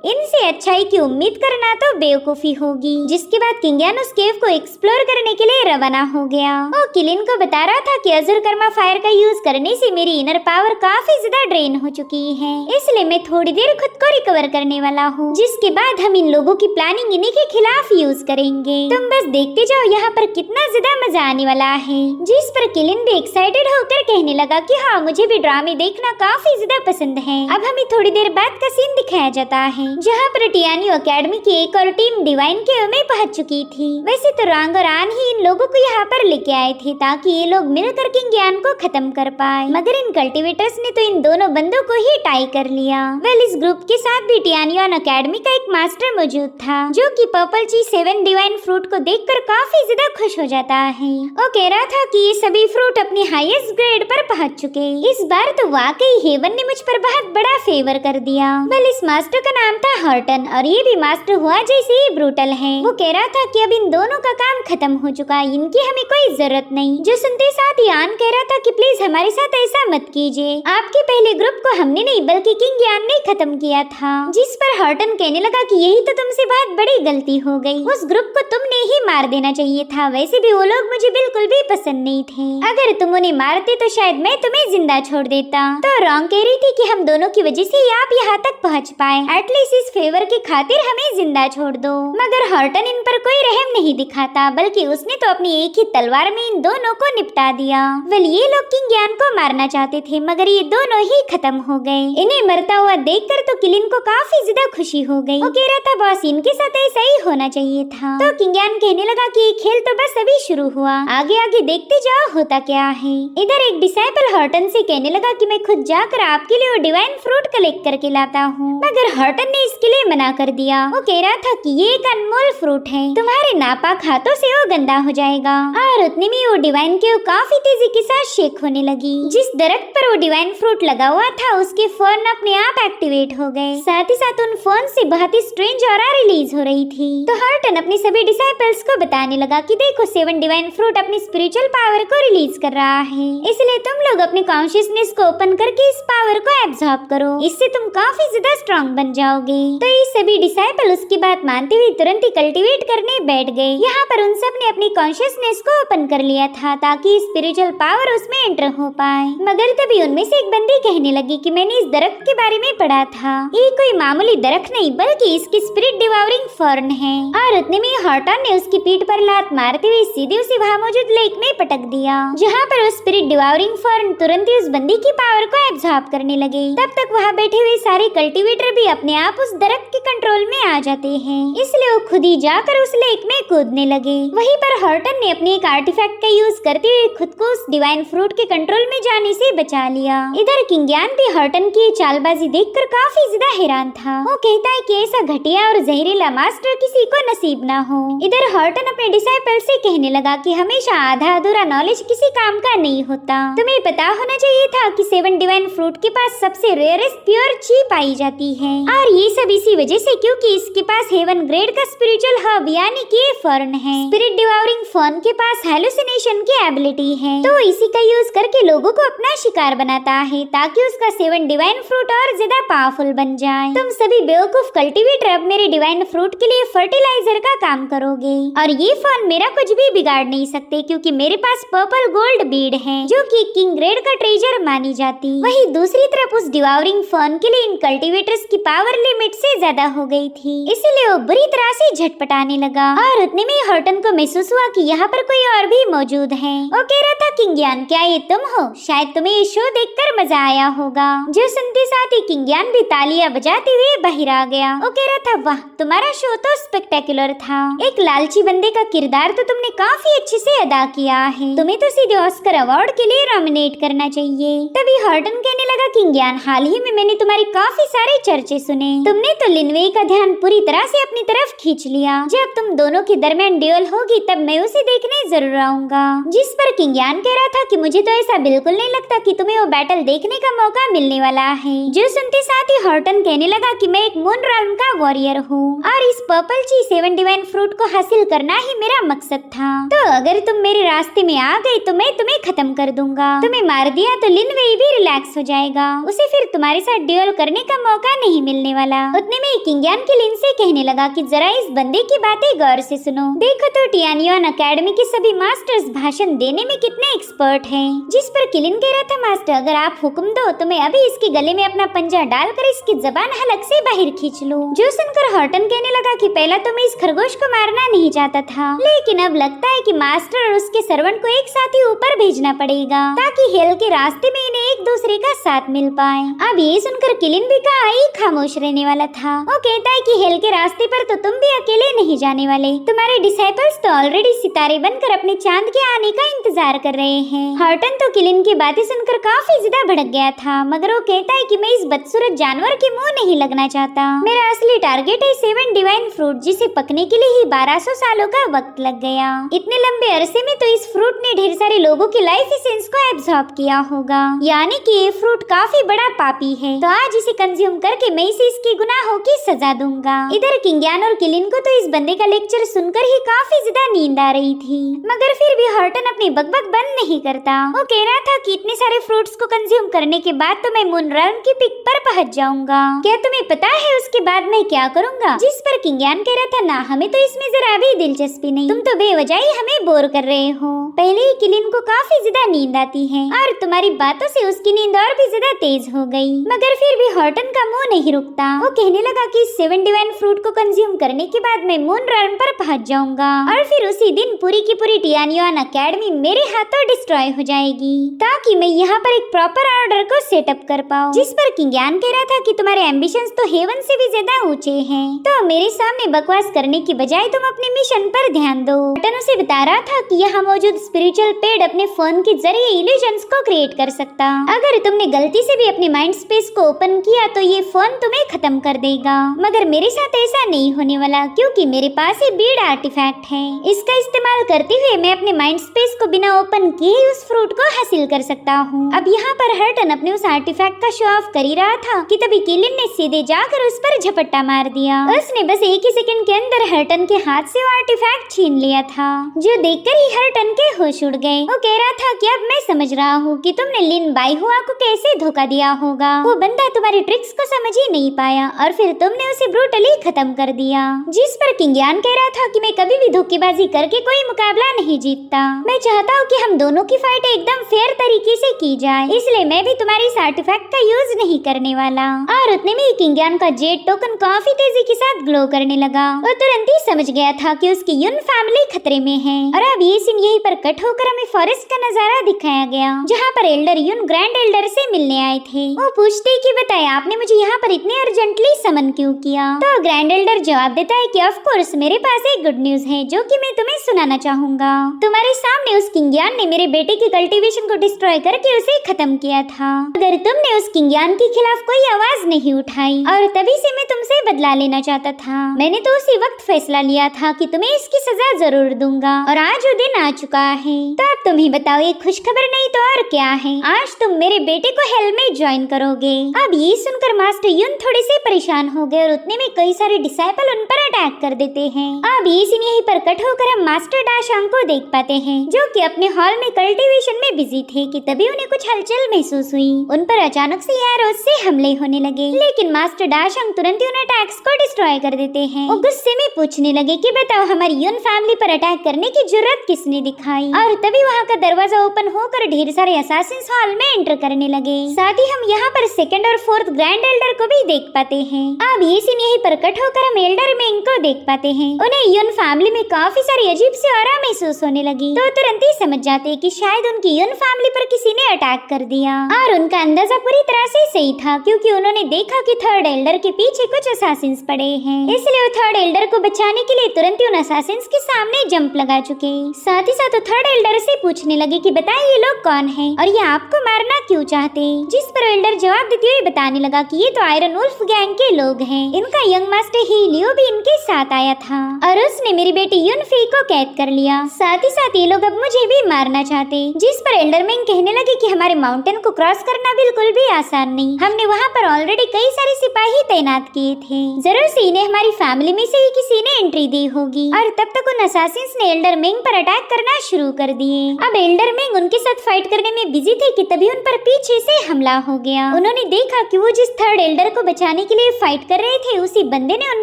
इनसे अच्छाई की उम्मीद करना तो बेवकूफी होगी। जिसके बाद किंग यान उस केव को एक्सप्लोर करने के लिए रवाना हो गया। वो किलिन को बता रहा था कि अजुर कर्मा फायर का यूज करने से मेरी इनर पावर काफी ज्यादा ड्रेन हो चुकी है, इसलिए मैं थोड़ी देर खुद को रिकवर करने वाला हूँ, जिसके बाद हम इन लोगों की प्लानिंग इन्हीं के खिलाफ यूज करेंगे। तुम बस देखते जाओ यहाँ पर कितना ज्यादा मजा आने वाला है। जिस पर किलिन भी एक्साइटेड होकर कहने लगा कि हाँ, मुझे भी ड्रामे देखना काफी ज्यादा पसंद है। अब हमें थोड़ी देर बाद का सीन दिखाया जाता है जहाँ पर टियानियो एकेडमी की एक और टीम डिवाइन केव में पहुंच चुकी थी। वैसे तो रॉन्ग और आन ही इन लोगों को यहाँ पर लेके आए थे ताकि ये लोग मिलकर किंग यान को खत्म कर पाए, मगर इन कल्टिवेटर्स ने तो इन दोनों बंदों को ही टाई कर लिया। वेल, इस ग्रुप के साथ भी टियानियो एकेडमी का एक मास्टर मौजूद था जो कि पर्पल ची 7 डिवाइन फ्रूट को देखकर काफी ज्यादा खुश हो जाता है। वो कह रहा था कि ये सभी फ्रूट अपनी हाईएस्ट ग्रेड पर पहुंच चुके। इस बार तो वाकई हेवन ने मुझ पर बहुत बड़ा फेवर कर दिया। वेल, इस मास्टर का नाम था हॉर्टन और ये भी मास्टर हुआ जैसे ही ब्रूटल है। वो कह रहा था कि अब इन दोनों का काम खत्म हो चुका, इनकी हमें कोई जरूरत नहीं। जो सुनते साथ ही आन कह रहा था कि प्लीज हमारे साथ ऐसा मत कीजिए, आपके पहले ग्रुप को हमने नहीं बल्कि किंग यान ने खत्म किया था। जिस पर हॉर्टन कहने लगा कि यही तो तुमसे बहुत बड़ी गलती हो गई, उस ग्रुप को तुमने ही मार देना चाहिए था। वैसे भी वो लोग मुझे बिल्कुल भी पसंद नहीं थे, अगर तुम उन्हें मारते तो शायद मैं तुम्हें जिंदा छोड़ देता। तो रॉन्ग कह रही थी कि हम दोनों की वजह से आप यहाँ तक पहुँच पाए, एटलीस्ट इस फेवर की खातिर हमें जिंदा छोड़ दो। मगर हॉर्टन इन पर कोई रहम नहीं दिखाता, बल्कि उसने तो अपनी एक ही तलवार में इन दोनों को निपटा दिया। वेल, ये लोग किंग यान को मारना चाहते थे मगर ये दोनों ही खत्म हो गए। इन्हें मरता हुआ देखकर तो किलिन को काफी ज्यादा खुशी हो गई। वो कह रहा था बॉस, इनके साथ ऐसा ही होना चाहिए था। तो किंग यान कहने लगा कि खेल तो बस अभी शुरू हुआ, आगे आगे देखते जाओ होता क्या है। इधर एक डिसाइपल हॉर्टन से कहने लगा कि मैं खुद जाकर आपके लिए वो डिवाइन फ्रूट कलेक्ट करके लाता हूँ, मगर हॉर्टन ने इसके लिए मना कर दिया। वो कह रहा था कि ये एक अनमोल फ्रूट है, तुम्हारे नापाक हाथों से वो गंदा हो जाएगा। और उतने में वो डिवाइन केव काफी तेजी के साथ शेक होने लगी। जिस दरख्त पर वो डिवाइन फ्रूट लगा हुआ था उसके फोन अपने आप एक्टिवेट हो गए, साथ ही साथ उन फोन से बहुत ही स्ट्रेंज ऑरा रिलीज हो रही थी। तो हॉर्टन अपने सभी डिसाइपल्स को बताने लगा कि देखो 7 डिवाइन फ्रूट अपनी स्पिरिचुअल पावर को रिलीज कर रहा है, इसलिए तुम लोग अपने कॉन्शियसनेस को ओपन करके इस पावर को एब्जॉर्ब करो, इससे तुम काफी ज्यादा स्ट्रॉन्ग बन जाओगे। तो ये सभी डिसाइपल उसकी बात मानते हुए तुरंत ही कल्टीवेट करने बैठ गए। यहाँ पर उन सब ने अपनी कॉन्शियसनेस को ओपन कर लिया था ताकि स्पिरिचुअल पावर उसमें एंटर हो पाए। मगर तभी उनमें से एक बंदी कहने लगी कि मैंने इस दरख्त के बारे में पढ़ा था, ये कोई मामूली दरख्त नहीं बल्कि इसकी स्पिरिट डिवावरिंग फर्न है। और उतने में हॉर्टन ने उसकी पीठ पर लात मारते हुए सीधे उसे वहाँ मौजूद लेक में पटक दिया, जहाँ पर उस स्पिरिट डिवावरिंग फर्न तुरंत ही उस बंदी की पावर को एब्जॉर्ब करने लगे। तब तक वहाँ बैठे हुए सारे कल्टीवेटर भी अपने आप उस दरख्त के कंट्रोल में आ जाते हैं, इसलिए वो खुद ही जाकर उस लेक में कूदने लगे। वहीं पर हॉर्टन ने अपने एक आर्टिफैक्ट का यूज करते हुए खुद को उस डिवाइन फ्रूट के कंट्रोल में जाने से बचा लिया। इधर किंग यान भी हॉर्टन की चालबाजी देखकर काफी ज्यादा हैरान था। वो कहता है कि ऐसा घटिया और जहरीला मास्टर किसी को नसीब ना हो। इधर हॉर्टन अपने डिसाइपल से कहने लगा कि हमेशा आधा अधूरा नॉलेज किसी काम का नहीं होता, तुम्हें पता होना चाहिए था कि 7 डिवाइन फ्रूट के पास सबसे रेयरेस्ट प्योर ची पाई जाती है, और ये सब इसी वजह से क्योंकि इसके पास हेवन ग्रेड का स्पिरिचुअल हब यानी कि फर्न है। स्पिरिट डिवावरिंग फर्न के पास हेलुसिनेशन की एबिलिटी है, तो इसी का यूज करके लोगों को अपना शिकार बनाता है ताकि उसका 7 डिवाइन फ्रूट और ज्यादा पावरफुल बन जाए। तुम सभी बेवकूफ कल्टीवेटर अब मेरे डिवाइन फ्रूट के लिए फर्टिलाइजर का काम करोगे, और ये फर्न मेरा कुछ भी बिगाड़ नहीं सकते क्योंकि मेरे पास पर्पल गोल्ड बीड है जो कि किंग ग्रेड का ट्रेजर मानी जाती। वहीं दूसरी तरफ उस डिवावरिंग फर्न के लिए इन कल्टीवेटर्स की पावर लिमिट से ज्यादा हो गई थी, इसीलिए वो बुरी तरह से झटपटाने लगा और उतने में हॉर्टन को महसूस हुआ कि यहाँ पर कोई और भी मौजूद है। वो कह रहा था, किंगियान क्या ये तुम हो? शायद तुम्हें ये शो देखकर मजा आया होगा। जो सुनते साथ ही किंगियान भी तालियां बजाते हुए बाहर आ गया। वो कह रहा था, वाह तुम्हारा शो तो स्पेक्टेकुलर था। एक लालची बंदे का किरदार तो तुमने काफी अच्छे से अदा किया है। तुम्हें तो सीधे ऑस्कर अवार्ड के लिए नॉमिनेट करना चाहिए। तभी हॉर्टन कहने लगा, किंगियान हाल ही में मैंने तुम्हारी काफी सारे चर्चे सुने। तुमने तो लिनवे का ध्यान पूरी तरह से अपनी तरफ खींच लिया। जब तुम दोनों के दरमियान ड्यूल होगी तब मैं उसे देखने जरूर आऊंगा। जिस पर किंगियान कह रहा था कि मुझे तो ऐसा बिल्कुल नहीं लगता कि तुम्हें वो बैटल देखने का मौका मिलने वाला है। जो सुनते साथ ही हॉर्टन कहने लगा कि मैं एक मून रेल्म का वॉरियर हूँ और इस पर्पल ची 7 डिवाइन फ्रूट को हासिल करना ही मेरा मकसद था। तो अगर तुम मेरे रास्ते में आ गई तो मैं तुम्हें खत्म कर दूंगा। तुम्हें मार दिया तो लिनवे भी रिलैक्स हो जाएगा, उसे फिर तुम्हारे साथ ड्यूल करने का मौका नहीं मिलने वाला। उतने में किंगियान की लिन से कहने लगा कि जरा इस बंदे की बातें गौर से सुनो। देखो तो टियानियन एकेडमी के सभी मास्टर्स भाषण देने में कितने एक्सपर्ट हैं। जिस पर किलिन कह रहा था, मास्टर अगर आप हुक्म दो तो मैं अभी इसके गले में अपना पंजा डालकर इसकी जबान हलक से बाहर खींच लूं। जो सुनकर हॉर्टन कहने लगा कि पहला तो मैं इस खरगोश को मारना नहीं चाहता था, लेकिन अब लगता है कि मास्टर और उसके सर्वेंट को एक साथ ही ऊपर भेजना पड़ेगा ताकि हेल के रास्ते में इन्हें एक दूसरे का साथ मिल पाए। अब ये सुनकर किलिन भी कहा ही खामोश रहने वाला था। वो कहता है कि हेल के रास्ते पर तो तुम भी अकेले नहीं जाने वाले। तुम्हारे डिसाइपल्स तो ऑलरेडी सितारे बनकर अपने चांद के आने का इंतजार कर रहे हैं। हॉर्टन तो किलिन की बातें सुनकर काफी ज्यादा भड़क गया था, मगर वो कहता है कि मैं इस बदसूरत जानवर के मुंह नहीं लगना चाहता। मेरा असली टारगेट है 7 डिवाइन फ्रूट, जिसे पकने के लिए ही 1200 सालों का वक्त लग गया। इतने लंबे अरसे में तो इस फ्रूट ने ढेर सारे लोगों की लाइफ एसेंस को एब्जॉर्ब किया होगा, यानी कि ये फ्रूट काफी बड़ा पापी है। तो आज इसे कंज्यूम करके मैं इसे इसके गुनाहों की सजा दूंगा। इधर किंगियान और किलिन को तो इस बंदे का लेक्चर सुनकर ही काफी ज्यादा नींद आ रही थी, मगर फिर भी हॉर्टन अपनी बकबक बंद नहीं करता। वो कह रहा था कि इतने सारे फ्रूट्स को कंज्यूम करने के बाद तो मैं मून रेल्म की पिक पर पहुंच जाऊंगा। क्या तुम्हें पता है उसके बाद मैं क्या करूंगा? जिस पर किंगियान कह रहा था, ना हमें तो इसमें जरा भी दिलचस्पी नहीं, तुम तो बेवजह ही हमें बोर कर रहे हो। पहले ही किलिन को काफी ज्यादा नींद आती है और तुम्हारी बातों से उसकी नींद और भी ज्यादा तेज हो गई, मगर फिर भी हॉर्टन का मुंह नहीं रुकता। वो कहने लगा कि 7 डिवाइन फ्रूट को कंज्यूम करने के बाद मैं मून रेल्म पर पहुंच जाऊंगा और फिर उसी दिन पूरी की पूरी टियानियन एकेडमी मेरे हाथों डिस्ट्रॉय हो जाएगी, ताकि मैं यहाँ पर एक प्रॉपर ऑर्डर को सेटअप कर पाऊँ। जिस पर किंगियान कह रहा था कि तुम्हारे एम्बिशंस तो हेवन से भी ज्यादा ऊंचे हैं, तो मेरे सामने बकवास करने की बजाय तुम अपने मिशन पर ध्यान दो। हॉर्टन उसे बता रहा था कि यहाँ मौजूद स्पिरिचुअल पेड अपने फोन के जरिए इल्यूजन्स को क्रिएट कर सकता। अगर तुमने गलती से भी अपने माइंड स्पेस को ओपन किया तो ये फोन तुम्हें खत्म कर देगा, मगर मेरे साथ ऐसा नहीं होने वाला, क्योंकि मेरे पास ये बीड आर्टिफैक्ट है। इसका इस्तेमाल करते हुए मैं अपने माइंड स्पेस को बिना ओपन किए ही उस फ्रूट को हासिल कर सकता हूँ। अब यहाँ पर हॉर्टन अपने उस आर्टिफैक्ट का शो ऑफ कर ही रहा था कि तभी किलिन ने सीधे जाकर उस पर झपट्टा मार दिया। उसने बस एक ही सेकंड के अंदर हॉर्टन के हाथ से वो आर्टिफैक्ट छीन लिया था, जो देखकर ही हॉर्टन के होश उड़ गए। वो कह रहा था कि अब मैं समझ रहा हूँ कि तुमने लिन बाईहुआ को कैसे धोखा दिया होगा। वो बंदा तुम्हारी ट्रिक्स को समझ ही नहीं पाया और फिर तुमने उसे ब्रूटली खत्म कर दिया। जिस पर किंगियान कह रहा था कि मैं कभी भी धोखेबाजी करके कोई मुकाबला नहीं जीतता। मैं चाहता हूँ कि हम दोनों की फाइट एकदम फेयर तरीके से की जाए, इसलिए मैं भी तुम्हारी इस आर्टिफैक्ट का यूज नहीं करने वाला। और उतने में किंगियान का जेट टोकन काफी तेजी के साथ ग्लो करने लगा। वो तुरंत ही समझ गया था कि उसकी युन फैमिली खतरे में है। और अब ये सीन यहीं पर कट होकर हमें फॉरेस्ट का नजारा दिखाया गया, जहाँ पर एल्डर युन ग्रैंड एल्डर से मिलने आए थे। वो पूछते कि बताए आपने मुझे यहाँ पर इतने अर्जेंटली समन क्यों किया? तो ग्रैंड एल्डर जवाब देता है कि ऑफ कोर्स मेरे पास एक गुड न्यूज है जो कि मैं तुम्हें सुनाना चाहूंगा। तुम्हारे सामने उस किंगियान ने मेरे बेटे की कल्टीवेशन को डिस्ट्रॉय करके उसे खत्म किया था, अगर तुमने उस किंगियान के खिलाफ कोई आवाज नहीं उठाई, और तभी से मैं तुमसे बदला लेना चाहता था। मैंने तो उसी वक्त फैसला लिया था कि तुम्हें इसकी सजा जरूर दूंगा, और आज वो दिन आ चुका है। तो अब तुम ही बताओ, ये खुशखबर नहीं तो और क्या है? आज तुम मेरे बेटे को हेल में ज्वाइन करोगे। अब ये सुनकर मास्टर युन थोड़े से परेशान हो गए और उतने में कई सारे डिसाइपल उन पर अटैक कर देते हैं। अब ये सीन यहीं पर कट होकर हम मास्टर डाशांग को देख पाते हैं, जो कि अपने हॉल में कल्टीवेशन में बिजी थे कि तभी उन्हें कुछ हलचल महसूस हुई। उन पर अचानक से एरोस से हमले होने लगे, लेकिन मास्टर डाशांग तुरंत ही उन अटैक्स को डिस्ट्रॉय कर देते हैं। वो गुस्से में पूछने लगे कि बताओ हमारी युन फैमिली पर अटैक करने की जुर्रत किसने दिखाई। और तभी वहाँ का दरवाजा ओपन होकर ढेर सारे असासिन्स हॉल में एंटर करने लगे। साथ ही हम यहाँ पर सेकंड और फोर्थ ग्रैंड एल्डर को भी देख पाते हैं। अब ये सीन यहीं पर कट होकर हम एल्डर मेंग को देख पाते हैं। उन्हें युन फैमिली में काफी सारी अजीब सी ऑरा महसूस होने लगी, तो तुरंत ही समझ जाते हैं कि शायद उनकी युन फैमिली पर किसी ने अटैक कर दिया। और उनका अंदाजा पूरी तरह से सही था, क्योंकि उन्होंने देखा कि थर्ड एल्डर के पीछे कुछ असासिन्स पड़े हैं। इसलिए वो थर्ड एल्डर को बचाने के लिए तुरंत ही उन असासिन्स के सामने जंप लगा चुके। साथ ही साथ थर्ड एल्डर से पूछने लगे कि बताइए ये लोग कौन हैं और ये आपको मारना क्यों चाहते। जिस पर एल्डर जवाब देते हुए बताने लगा कि ये तो आयरन वुल्फ गैंग के लोग हैं। इनका यंग मास्टर हीलियो भी इनके साथ आया था और उसने मेरी बेटी युनफी को कैद कर लिया। साथ ही साथ ये लोग अब मुझे भी मारना चाहते। जिस पर एल्डर मेंग कहने लगे कि हमारे माउंटेन को क्रॉस करना बिल्कुल भी आसान नहीं, हमने वहाँ पर ऑलरेडी कई सारे सिपाही तैनात किए थे। जरूर से इन्हें हमारी फैमिली में से ही किसी ने एंट्री दी होगी। और तब तक उन असासिन्स ने एल्डर मेंग पर अटैक करना शुरू कर दिए। अब एल्डर मेंग उनके साथ फाइट करने में बिजी थे कि तभी उन पर पीछे से हमला हो गया। उन्होंने देखा कि वो जिस थर्ड एल्डर को बचाने के लिए फाइट कर रहे थे उसी बंदे ने उन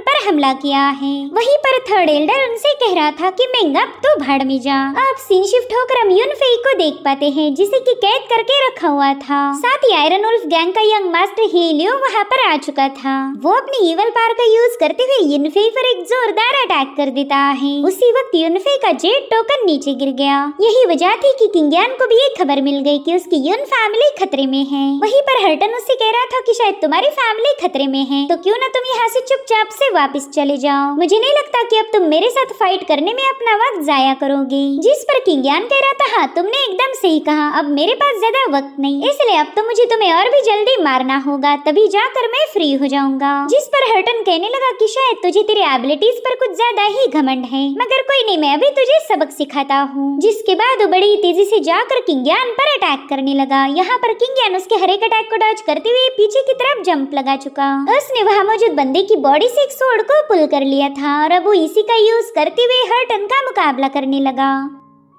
पर हमला किया है। वहीं पर थर्ड एल्डर उनसे कह रहा था कि मेंग अब तो भाड़ में जा। अब सीन शिफ्ट होकर हम युनफेई को देख पाते हैं, जिसे कि कैद करके रखा हुआ था। साथ ही आयरन वुल्फ गैंग का यंग मास्टर हीलियो वहाँ पर आ चुका था। वो अपनी ईवल पावर का यूज करते हुए युनफेई पर एक जोरदार अटैक कर देता है। उसी वक्त युनफेई का जेट टोकन नीचे गिर गया। यही वजह थी कि किंगयान को भी एक खबर मिल गई कि उसकी युन फैमिली खतरे में है। वहीं पर हर्टन उससे कह रहा था कि शायद तुम्हारी फैमिली खतरे में है, तो क्यों ना तुम यहाँ से चुपचाप से वापस चले जाओ। मुझे नहीं लगता कि अब तुम मेरे साथ फाइट करने में अपना वक्त जाया करोगे। जिस पर किंगयान कह रहा था हाँ तुमने एकदम सही कहा, अब मेरे पास ज्यादा वक्त नहीं, इसलिए अब तो मुझे तुम्हें और भी जल्दी मारना होगा, तभी जाकर मैं फ्री हो जाऊंगा। जिस पर हर्टन कहने लगा कि शायद तुझे तेरे एबिलिटीज पर कुछ ज्यादा ही घमंड है, मगर कोई नहीं, मैं अभी तुझे सबक सिखाता हूँ। जिसके बाद वो बड़ी तेजी से जाकर किंगयान पर अटैक करने लगा। यहाँ पर किंगयान उसके हर एक अटैक को डॉज करते हुए पीछे की तरफ जंप लगा चुका। उसने वहाँ मौजूद बंदे की बॉडी से एक स्वॉर्ड को पुल कर लिया था और अब वो इसी का यूज करते हुए हर्टन का मुकाबला करने लगा।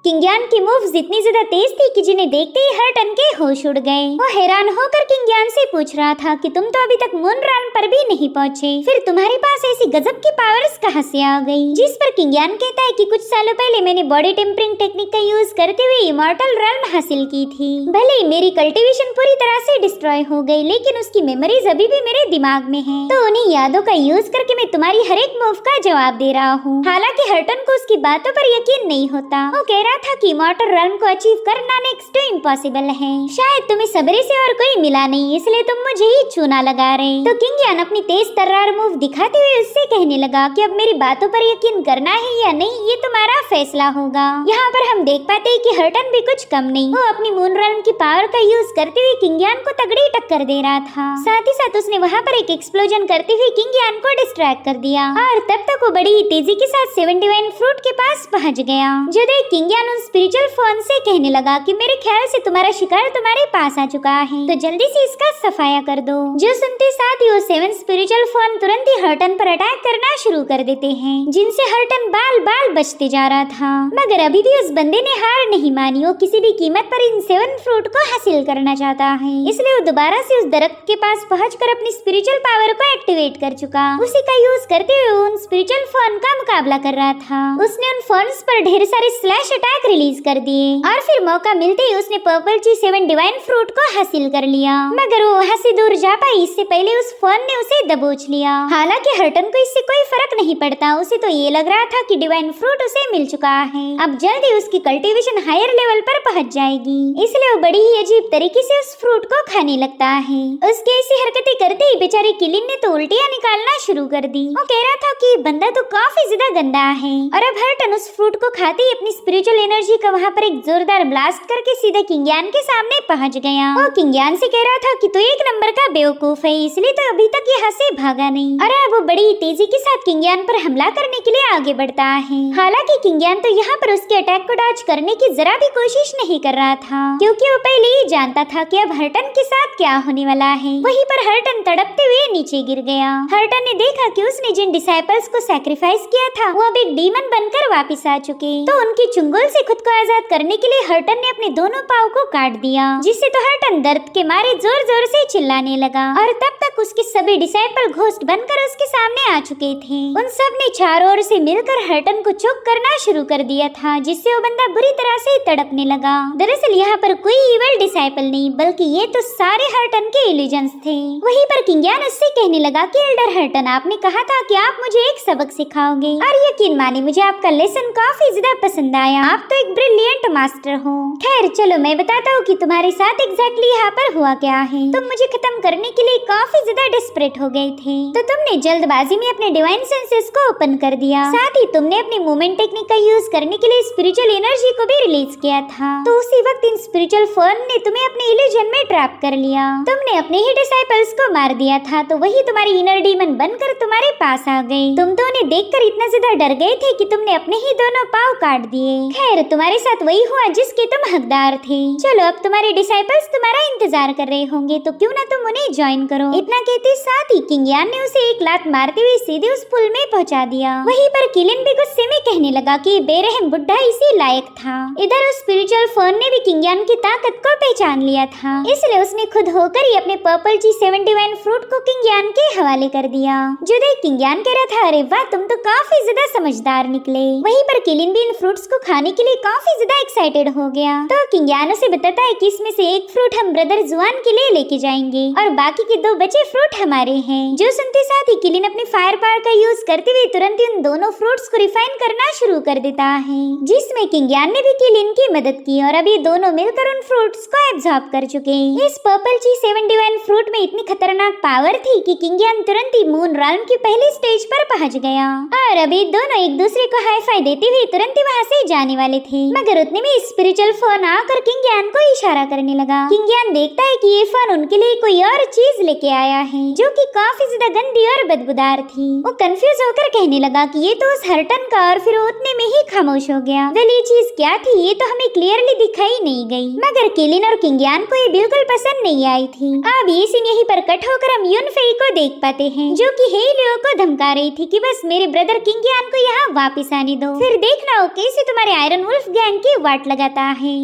किंगयान की मूव्स इतनी ज्यादा तेज थी कि जिन्हें देखते ही हर्टन के होश उड़ गए। वो हैरान होकर किंगयान से पूछ रहा था कि तुम तो अभी तक मून रन पर भी नहीं पहुँचे, फिर तुम्हारे पास ऐसी गजब की पावर्स कहाँ से आ गई। जिस पर किंगयान कहता है कि कुछ सालों पहले मैंने बॉडी टेम्परिंग टेक्निक का यूज करते हुए इमॉर्टल रन हासिल की थी। भले ही मेरी कल्टीवेशन पूरी तरह से डिस्ट्रॉय हो गई, लेकिन उसकी मेमोरीज अभी भी मेरे दिमाग में है, तो उन्हीं यादों का यूज करके मैं तुम्हारी हर एक मूव का जवाब दे रहा हूँ। हालांकि हर्टन को उसकी बातों पर यकीन नहीं होता। वो कह था कि इमॉर्टल रन को अचीव करना नेक्स्ट टू इम्पॉसिबल है, शायद तुम्हें सबरे से और कोई मिला नहीं, इसलिए तुम मुझे ही चूना लगा रहे। तो किंगयान अपनी तेज तर्रार मूव दिखाते हुए उससे कहने लगा कि अब मेरी बातों पर यकीन करना है या नहीं ये तुम्हारा फैसला होगा। यहाँ पर हम देख पाते हैं कि हर्टन भी कुछ कम नहीं, वो अपनी मून रन की पावर का यूज करते हुए किंगयान को तगड़ी टक्कर दे रहा था। साथ ही साथ उसने वहाँ पर एक एक्सप्लोजन करते हुए किंगयान को डिस्ट्रैक्ट कर दिया और तब तक वो बड़ी तेजी के साथ 7 डिवाइन फ्रूट के पास पहुँच गया। जो देख किंगयान उन स्पिरिचुअल फोन से कहने लगा कि मेरे ख्याल से तुम्हारा शिकार तुम्हारे पास आ चुका है, तो जल्दी से इसका सफाया कर दो। जो सुनते साथ ही वो 7 स्पिरिचुअल फोन तुरंत ही हर्टन पर अटैक करना शुरू कर देते हैं, जिनसे हर्टन बाल बाल बचते जा रहा था। मगर अभी भी उस बंदे ने हार नहीं मानी, वो किसी भी कीमत पर इन 7 फ्रूट को हासिल करना चाहता है, इसलिए वो दोबारा से उस दरख्त के पास पहुंचकर अपनी स्पिरिचुअल पावर को एक्टिवेट कर चुका। उसी का यूज करते हुए उन स्पिरिचुअल फोन का मुकाबला कर रहा था। उसने उन फोन्स पर ढेर सारे स्लैश अटैक रिलीज कर दिए और फिर मौका मिलते ही उसने पर्पल ची 7 डिवाइन फ्रूट को हासिल कर लिया। मगर वो वहाँ से दूर जा पाई, इससे पहले उस फोन ने उसे दबोच लिया। हालांकि हर्टन को इससे कोई फर्क नहीं पड़ता, उसे तो ये लग रहा था कि डिवाइन फ्रूट उसे मिल चुका है, अब जल्द ही उसकी कल्टीवेशन हायर लेवल पर पहुँच जाएगी, इसलिए वो बड़ी ही अजीब तरीके से उस फ्रूट को खाने लगता है। उसके ऐसी हरकतें करते ही बेचारे किलिन ने तो उल्टियाँ निकालना शुरू कर दी। वो कह रहा था कि बंदा तो काफी ज्यादा गंदा है, और अब हर्टन उस फ्रूट को खाते ही अपनी स्पिरिचुअल एनर्जी का वहाँ पर एक जोरदार ब्लास्ट करके सीधे किंगयान के सामने पहुंच गया। वो किंगयान से कह रहा था कि तू एक नंबर का बेवकूफ है, इसलिए तो अभी तक यहाँ से भागा नहीं, और अब वो बड़ी ही तेजी के साथ किंग यान पर हमला करने के लिए आगे बढ़ता है। हालांकि किंग यान तो यहाँ पर उसके अटैक को डॉज करने की जरा भी कोशिश नहीं कर रहा था, क्योंकि वो पहले ही जानता था कि अब हर्टन के साथ क्या होने वाला है। वहीं पर हर्टन तड़पते हुए नीचे गिर गया। हर्टन ने देखा कि उसने जिन डिसाइपल्स को सैक्रिफाइस किया था वो अब एक डीमन बनकर वापस आ चुके, तो उनकी चुंगल से खुद को आजाद करने के लिए हर्टन ने अपने दोनों पाँव को काट दिया, जिससे तो हर्टन दर्द के मारे जोर जोर से चिल्लाने लगा। और तब तक उसके सभी डिसाइपल घोस्ट बनकर उसके सामने आ चुके थे। उन सब ने चारों ओर से मिलकर हर्टन को चोक करना शुरू कर दिया था, जिससे वो बंदा बुरी तरह से तड़पने लगा। दरअसल यहाँ पर कोई इविल डिसाइपल नहीं, बल्कि ये तो सारे हर्टन के इल्यूजन्स थे। वहीं पर किंग यान उससे कहने लगा कि एल्डर हर्टन, आपने कहा था कि आप मुझे एक सबक सिखाओगे, और यकीन माने मुझे आपका लेसन काफी ज्यादा पसंद आया। आप तो एक ब्रिलियंट मास्टर हो। खैर चलो मैं बताता हूँ कि तुम्हारे साथ एग्जैक्टली यहाँ पर हुआ क्या है। तुम मुझे खत्म करने के लिए काफी ज्यादा डेस्परेट हो गए थे, तो तुमने जल्दबाजी में अपने डिवाइन सेंसेस को ओपन कर दिया। साथ ही तुमने अपनी मूवमेंट टेक्निक का यूज करने के लिए स्पिरिचुअल एनर्जी को भी रिलीज किया था, तो उसी वक्त इन स्पिरिचुअल फॉर्म ने तुम्हें अपने इल्यूजन में ट्रैप कर लिया। तुमने अपने ही डिसाइपल्स को मार दिया था, तो वही तुम्हारी इनर डीमन बनकर तुम्हारे पास आ गए। तुम तो उन्हें देखकर इतना ज्यादा डर गए थे कि तुमने अपने ही दोनों पाँव काट दिए। खैर तुम्हारे साथ वही हुआ जिसके तुम हकदार थे। चलो अब तुम्हारे डिसाइपल्स तुम्हारा इंतजार कर रहे होंगे, तो क्यों ना तुम उन्हें ज्वाइन करो। इतना कहते साथ ही किंग यान ने उसे एक लात मारते हुए सीधे उस पुल में पहुंचा दिया। वहीं पर किलिन भी गुस्से में कहने लगा कि बेरहम बुड्ढा इसी लायक था। इधर उस स्पिरिचुअल फोन ने भी किंग यान की ताकत को पहचान लिया था, इसलिए उसने खुद होकर ही अपने पर्पल ची 7 डिवाइन फ्रूट को किंग यान के हवाले कर दिया। जो देख किंग यान कह रहा था, अरे वाह तुम तो काफी ज्यादा समझदार निकले। वहीं पर किलिन भी इन फ्रूट्स को खाने के लिए काफी ज्यादा एक्साइटेड हो गया। तो किंग यान उसे बताता है कि इसमें से एक फ्रूट हम ब्रदर जुआन के लिए लेके जाएंगे और बाकी के 2 बचे फ्रूट हमारे हैं। जो सुनते साथ ही किलिन अपनी फायर पावर का यूज करते हुए तुरंत ही उन दोनों फ्रूट्स को रिफाइन करना शुरू कर देता है, जिसमें किंग यान ने भी किलिन की मदद की और अब ये दोनों मिलकर उन फ्रूट्स को एब्जॉर्ब कर चुके। इस पर्पल ची 7 डिवाइन फ्रूट में इतनी खतरनाक पावर थी कि किंग यान तुरंत ही मून राउंड की पहली स्टेज पर पहुंच गया और अभी दोनों एक दूसरे को हाई फाई देते हुए तुरंत ही वहाँ से जाने वाले थे। मगर उतने में स्पिरिचुअल फोन आकर किंग यान को इशारा करने लगा। किंग यान देखता है कि ये फोन उनके लिए कोई और चीज लेके आया है, जो कि काफी ज्यादा गंदी और बदबूदार थी। वो कंफ्यूज होकर कहने लगा कि ये तो उस हर्टन का, और फिर उतने में ही खामोश हो गया। वेल ये चीज क्या थी ये तो हमें क्लियरली दिखाई नहीं गई, मगर किलिन और किंग यान को ये बिल्कुल पसंद नहीं आई थी। अब ये सीन यहीं पर कट होकर हम युनफेई को देख पाते हैं, जो कि हेलियो को धमका रही थी कि बस मेरे ब्रदर किंग यान को यहाँ वापस आने दो, फिर देखना हो कैसे तुम्हारे आयरन वुल्फ गैंग की वाट लगाता है।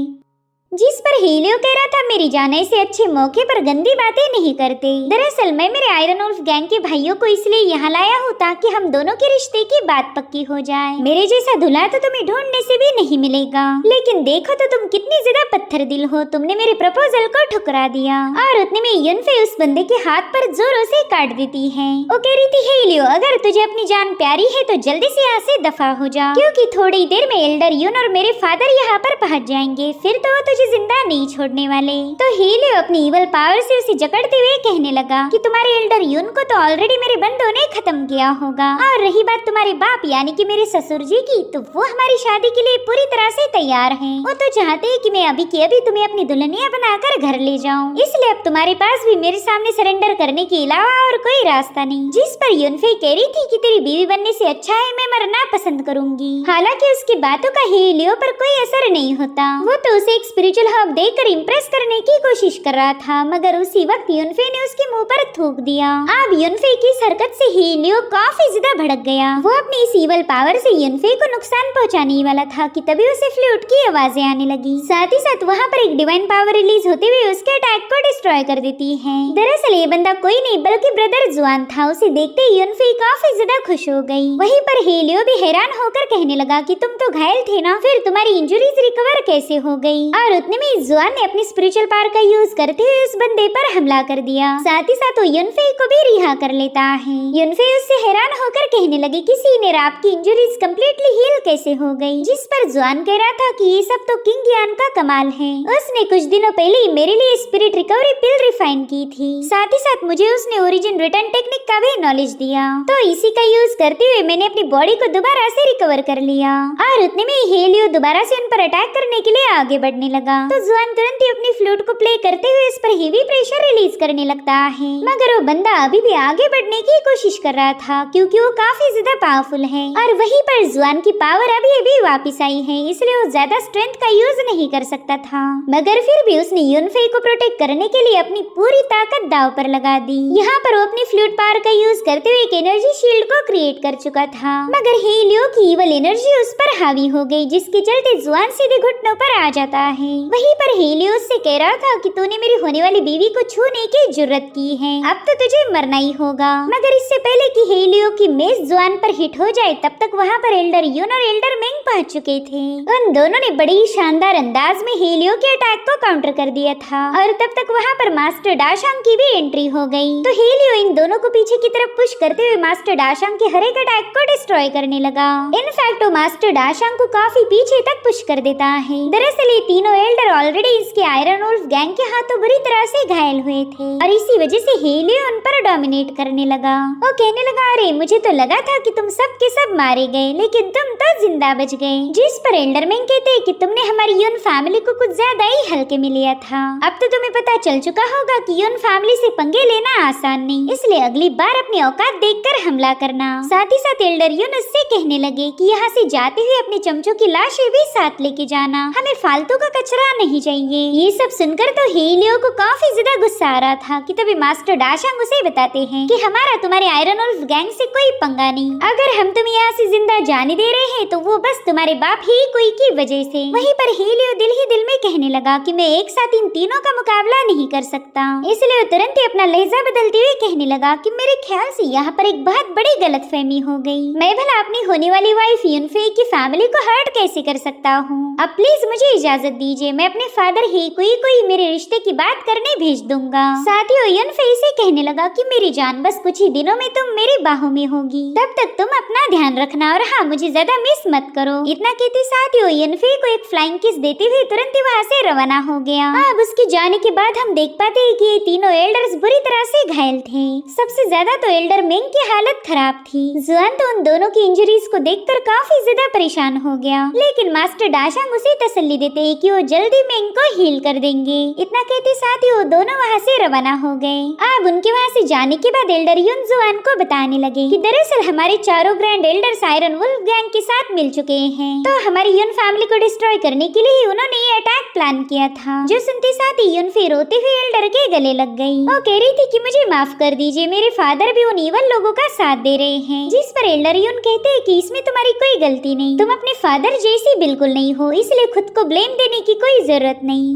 जिस पर हेलियो कह रहा था, मेरी जान ऐसे अच्छे मौके पर गंदी बातें नहीं करते। दरअसल मैं मेरे आयरन वुल्फ गैंग के भाइयों को इसलिए यहाँ लाया हूँ ताकि हम दोनों के रिश्ते की बात पक्की हो जाए। मेरे जैसा दूल्हा तो तुम्हें ढूंढने से भी नहीं मिलेगा, लेकिन देखो तो तुम कितनी ज्यादा पत्थर दिल हो, तुमने मेरे प्रपोजल को ठुकरा दिया। और उतने में युनफे उस बंदे के हाथ पर जोरों से काट देती है। वो कह रही थी, हेलियो अगर तुझे अपनी जान प्यारी है तो जल्दी से यहाँ से दफा हो जा, क्योंकि थोड़ी देर में एल्डर युन और मेरे फादर यहाँ पर पहुँच जाएंगे, फिर तो जिंदा नहीं छोड़ने वाले। तो हेलियो अपनी इवल पावर से उसे जकड़ते हुए कहने लगा कि तुम्हारे एल्डर युन को तो ऑलरेडी मेरे बंदों ने खत्म किया होगा, और रही बात तुम्हारे बाप यानी कि मेरे ससुर जी की, तो वो हमारी शादी के लिए पूरी तरह से तैयार हैं। वो तो चाहते हैं कि मैं अभी की अभी तुम्हें अपनी दुल्हनिया बनाकर घर ले जाऊं, इसलिए अब तुम्हारे पास भी मेरे सामने सरेंडर करने के अलावा और कोई रास्ता नहीं। जिस पर युनफे कह रही थी कि तेरी बीवी बनने से अच्छा है मैं मरना पसंद करूंगी। हालांकि उसकी बातों का हेलियो पर कोई असर नहीं होता, वो तो उसे एक स्पिरिचुअल हब देकर इम्प्रेस करने की कोशिश कर रहा था, मगर उसी वक्त युनफे ने उसके मुंह पर थूक दिया। अब युनफे की इस हरकत से हेलियो काफी ज्यादा भड़क गया। वो अपनी इस ईवल पावर से युनफे को नुकसान पहुंचाने ही वाला था कि तभी उसे फ्लूट की आवाजें आने लगी। साथ ही साथ वहाँ पर एक डिवाइन पावर रिलीज होते हुए उसके अटैक को डिस्ट्रॉय कर देती है। दरअसल ये बंदा कोई नहीं बल्कि ब्रदर जुआन था। उसे देखते ही युनफे काफी ज्यादा खुश हो गई। वहीं पर हेलियो भी हैरान होकर कहने लगा कि तुम तो घायल थे ना, फिर तुम्हारी इंजरीज रिकवर कैसे हो गई। और उतने में जुआन ने अपनी स्पिरिचुअल पावर का यूज करते हुए उस बंदे पर हमला कर दिया। साथ ही साथ वो युनफे को भी रिहा कर लेता है। युनफे उससे हैरान होकर कहने लगी कि सीनियर आपकी इंजरीज कम्प्लीटली हील कैसे हो गई। जिस पर जुआन कह रहा था कि ये सब तो किंग यान का कमाल है, उसने कुछ दिनों पहले ही मेरे लिए स्पिरिट रिकवरी पिल रिफाइन की थी। साथ ही साथ मुझे उसने ओरिजिन रिटर्न टेक्निक का भी नॉलेज दिया, तो इसी का यूज करते हुए मैंने अपनी बॉडी को दोबारा से रिकवर कर लिया। और उतने में हेलियो दोबारा से उन पर अटैक करने के लिए आगे बढ़ने लगा। लगा तो जुआन तुरंत ही अपनी फ्लूट को प्ले करते हुए इस पर हेवी प्रेशर रिलीज करने लगता है। मगर वो बंदा अभी भी आगे बढ़ने की कोशिश कर रहा था क्योंकि वो काफी ज्यादा पावरफुल है और वहीं पर जुआन की पावर अभी वापस आई है, इसलिए वो ज्यादा स्ट्रेंथ का यूज नहीं कर सकता था। मगर फिर भी उसने युनफेई को प्रोटेक्ट करने के लिए अपनी पूरी ताकत दांव पर लगा दी। यहाँ पर वो अपनी फ्लूट पावर का यूज करते हुए एक एनर्जी शील्ड को क्रिएट कर चुका था। मगर हेलियो की इवल एनर्जी उस पर हावी हो गई, जिसके चलते जुआन सीधे घुटनों पर आ जाता है। वहीं पर हेलियो उससे कह रहा था कि तूने मेरी होने वाली बीवी को छूने की जुर्रत की है, अब तो तुझे मरना ही होगा। मगर इससे पहले कि हेलियो की मेज जुआन पर हिट हो जाए तब तक वहाँ पर एल्डर यून और एल्डर मेंग पहुंच चुके थे। उन दोनों ने बड़ी शानदार अंदाज में हेलियो के अटैक को काउंटर कर दिया था और तब तक वहाँ पर मास्टर डाशांग की भी एंट्री हो गई। तो हेलियो इन दोनों को पीछे की तरफ पुश करते हुए मास्टर डाशांग के हर एक अटैक को डिस्ट्रॉय करने लगा। इनफैक्ट वो मास्टर डाशांग को काफी पीछे तक पुश कर देता है। दरअसल ये तीनों एल्डर ऑलरेडी इसके आयरन वुल्फ गैंग के हाथों बुरी तरह से घायल हुए थे और इसी वजह से हेलियो उन पर डोमिनेट करने लगा। वो कहने लगा, अरे मुझे तो लगा था कि तुम सब के सब मारे गए, लेकिन तुम तो जिंदा बच गए। जिस पर एल्डरमैन कहते हैं कि तुमने हमारी यून फैमिली को कुछ ज्यादा ही हल्के में लिया था। अब तो तुम्हें पता चल चुका होगा कि यून फैमिली से पंगे लेना आसान नहीं, इसलिए अगली बार अपनी औकात देखकर हमला करना। साथ ही साथ एल्डर यून उससे कहने लगे कि यहाँ से जाते हुए अपने चमचों की लाशें भी साथ लेके जाना, हमें फालतू का कचरा नहीं चाहिए। ये सब सुनकर तो हेलियो को काफी ज्यादा गुस्सा आ रहा था कि तभी मास्टर डाशांग उसे बताते हैं कि हमारा तुम्हारे आयरन वुल्फ गैंग से कोई पंगा नहीं, अगर हम तुम्हें यहाँ से जिंदा जाने दे रहे हैं तो वो बस तुम्हारे बाप ही कोई की वजह से। वहीं पर हेलियो दिल ही दिल में कहने लगा कि मैं एक साथ इन तीनों का मुकाबला नहीं कर सकता, इसलिए तुरंत ही अपना लहजा बदलते हुए कहने लगा कि मेरे ख्याल से यहाँ पर एक बहुत बड़ी गलतफहमी हो गई। मैं भला अपनी होने वाली वाइफ युनफेई की फैमिली को हर्ट कैसे कर सकता हूँ? अब प्लीज मुझे इजाजत दीजिए, मैं अपने फादर हेकुई को ही मेरे रिश्ते की बात करने भेज दूंगा। साथ ही युनफेई से कहने लगा कि मेरी जान, बस कुछ ही दिनों में तुम मेरी बाहों में होगी, तब तक तुम अपना ध्यान रखना और हाँ, मुझे ज्यादा मिस मत करो। इतना कहते साथ ही युनफेई को एक फ्लाइंग किस देते हुए तुरंत ही वहाँ से रवाना हो गया। अब उसके जाने के बाद हम देख पाते हैं कि ये तीनों एल्डर्स बुरी तरह से घायल थे। सबसे ज्यादा तो एल्डर मेंग की हालत खराब थी। जुआन तो उन दोनों की इंजरीज को देखकर काफी ज्यादा परेशान हो गया, लेकिन मास्टर डाशांग उसे तसल्ली देते हैं कि वो जल्दी मेंग को हील कर देंगे। इतना कहते साथ ही वो दोनों वहाँ से रवाना हो गए। अब उनके वहाँ से जाने के बाद एल्डर यून जुआन को बताने लगे कि दरअसल हमारे चारों grand elders iron wolf gang के साथ मिल चुके हैं, तो हमारी यून फैमिली को डिस्ट्रॉय करने के लिए उन्होंने ये अटैक प्लान किया था। जो सुनते साथ ही युनफेई रोते हुए एल्डर के गले लग गई। वो कह रही थी कि मुझे माफ कर दीजिए, मेरे फादर भी उन इवल लोगों का साथ दे रहे हैं। जिस पर एल्डर यून कहते हैं कि इसमें तुम्हारी कोई गलती नहीं, तुम अपने फादर जैसी बिल्कुल नहीं हो, इसलिए खुद को ब्लेम देने की कोई जरूरत नहीं।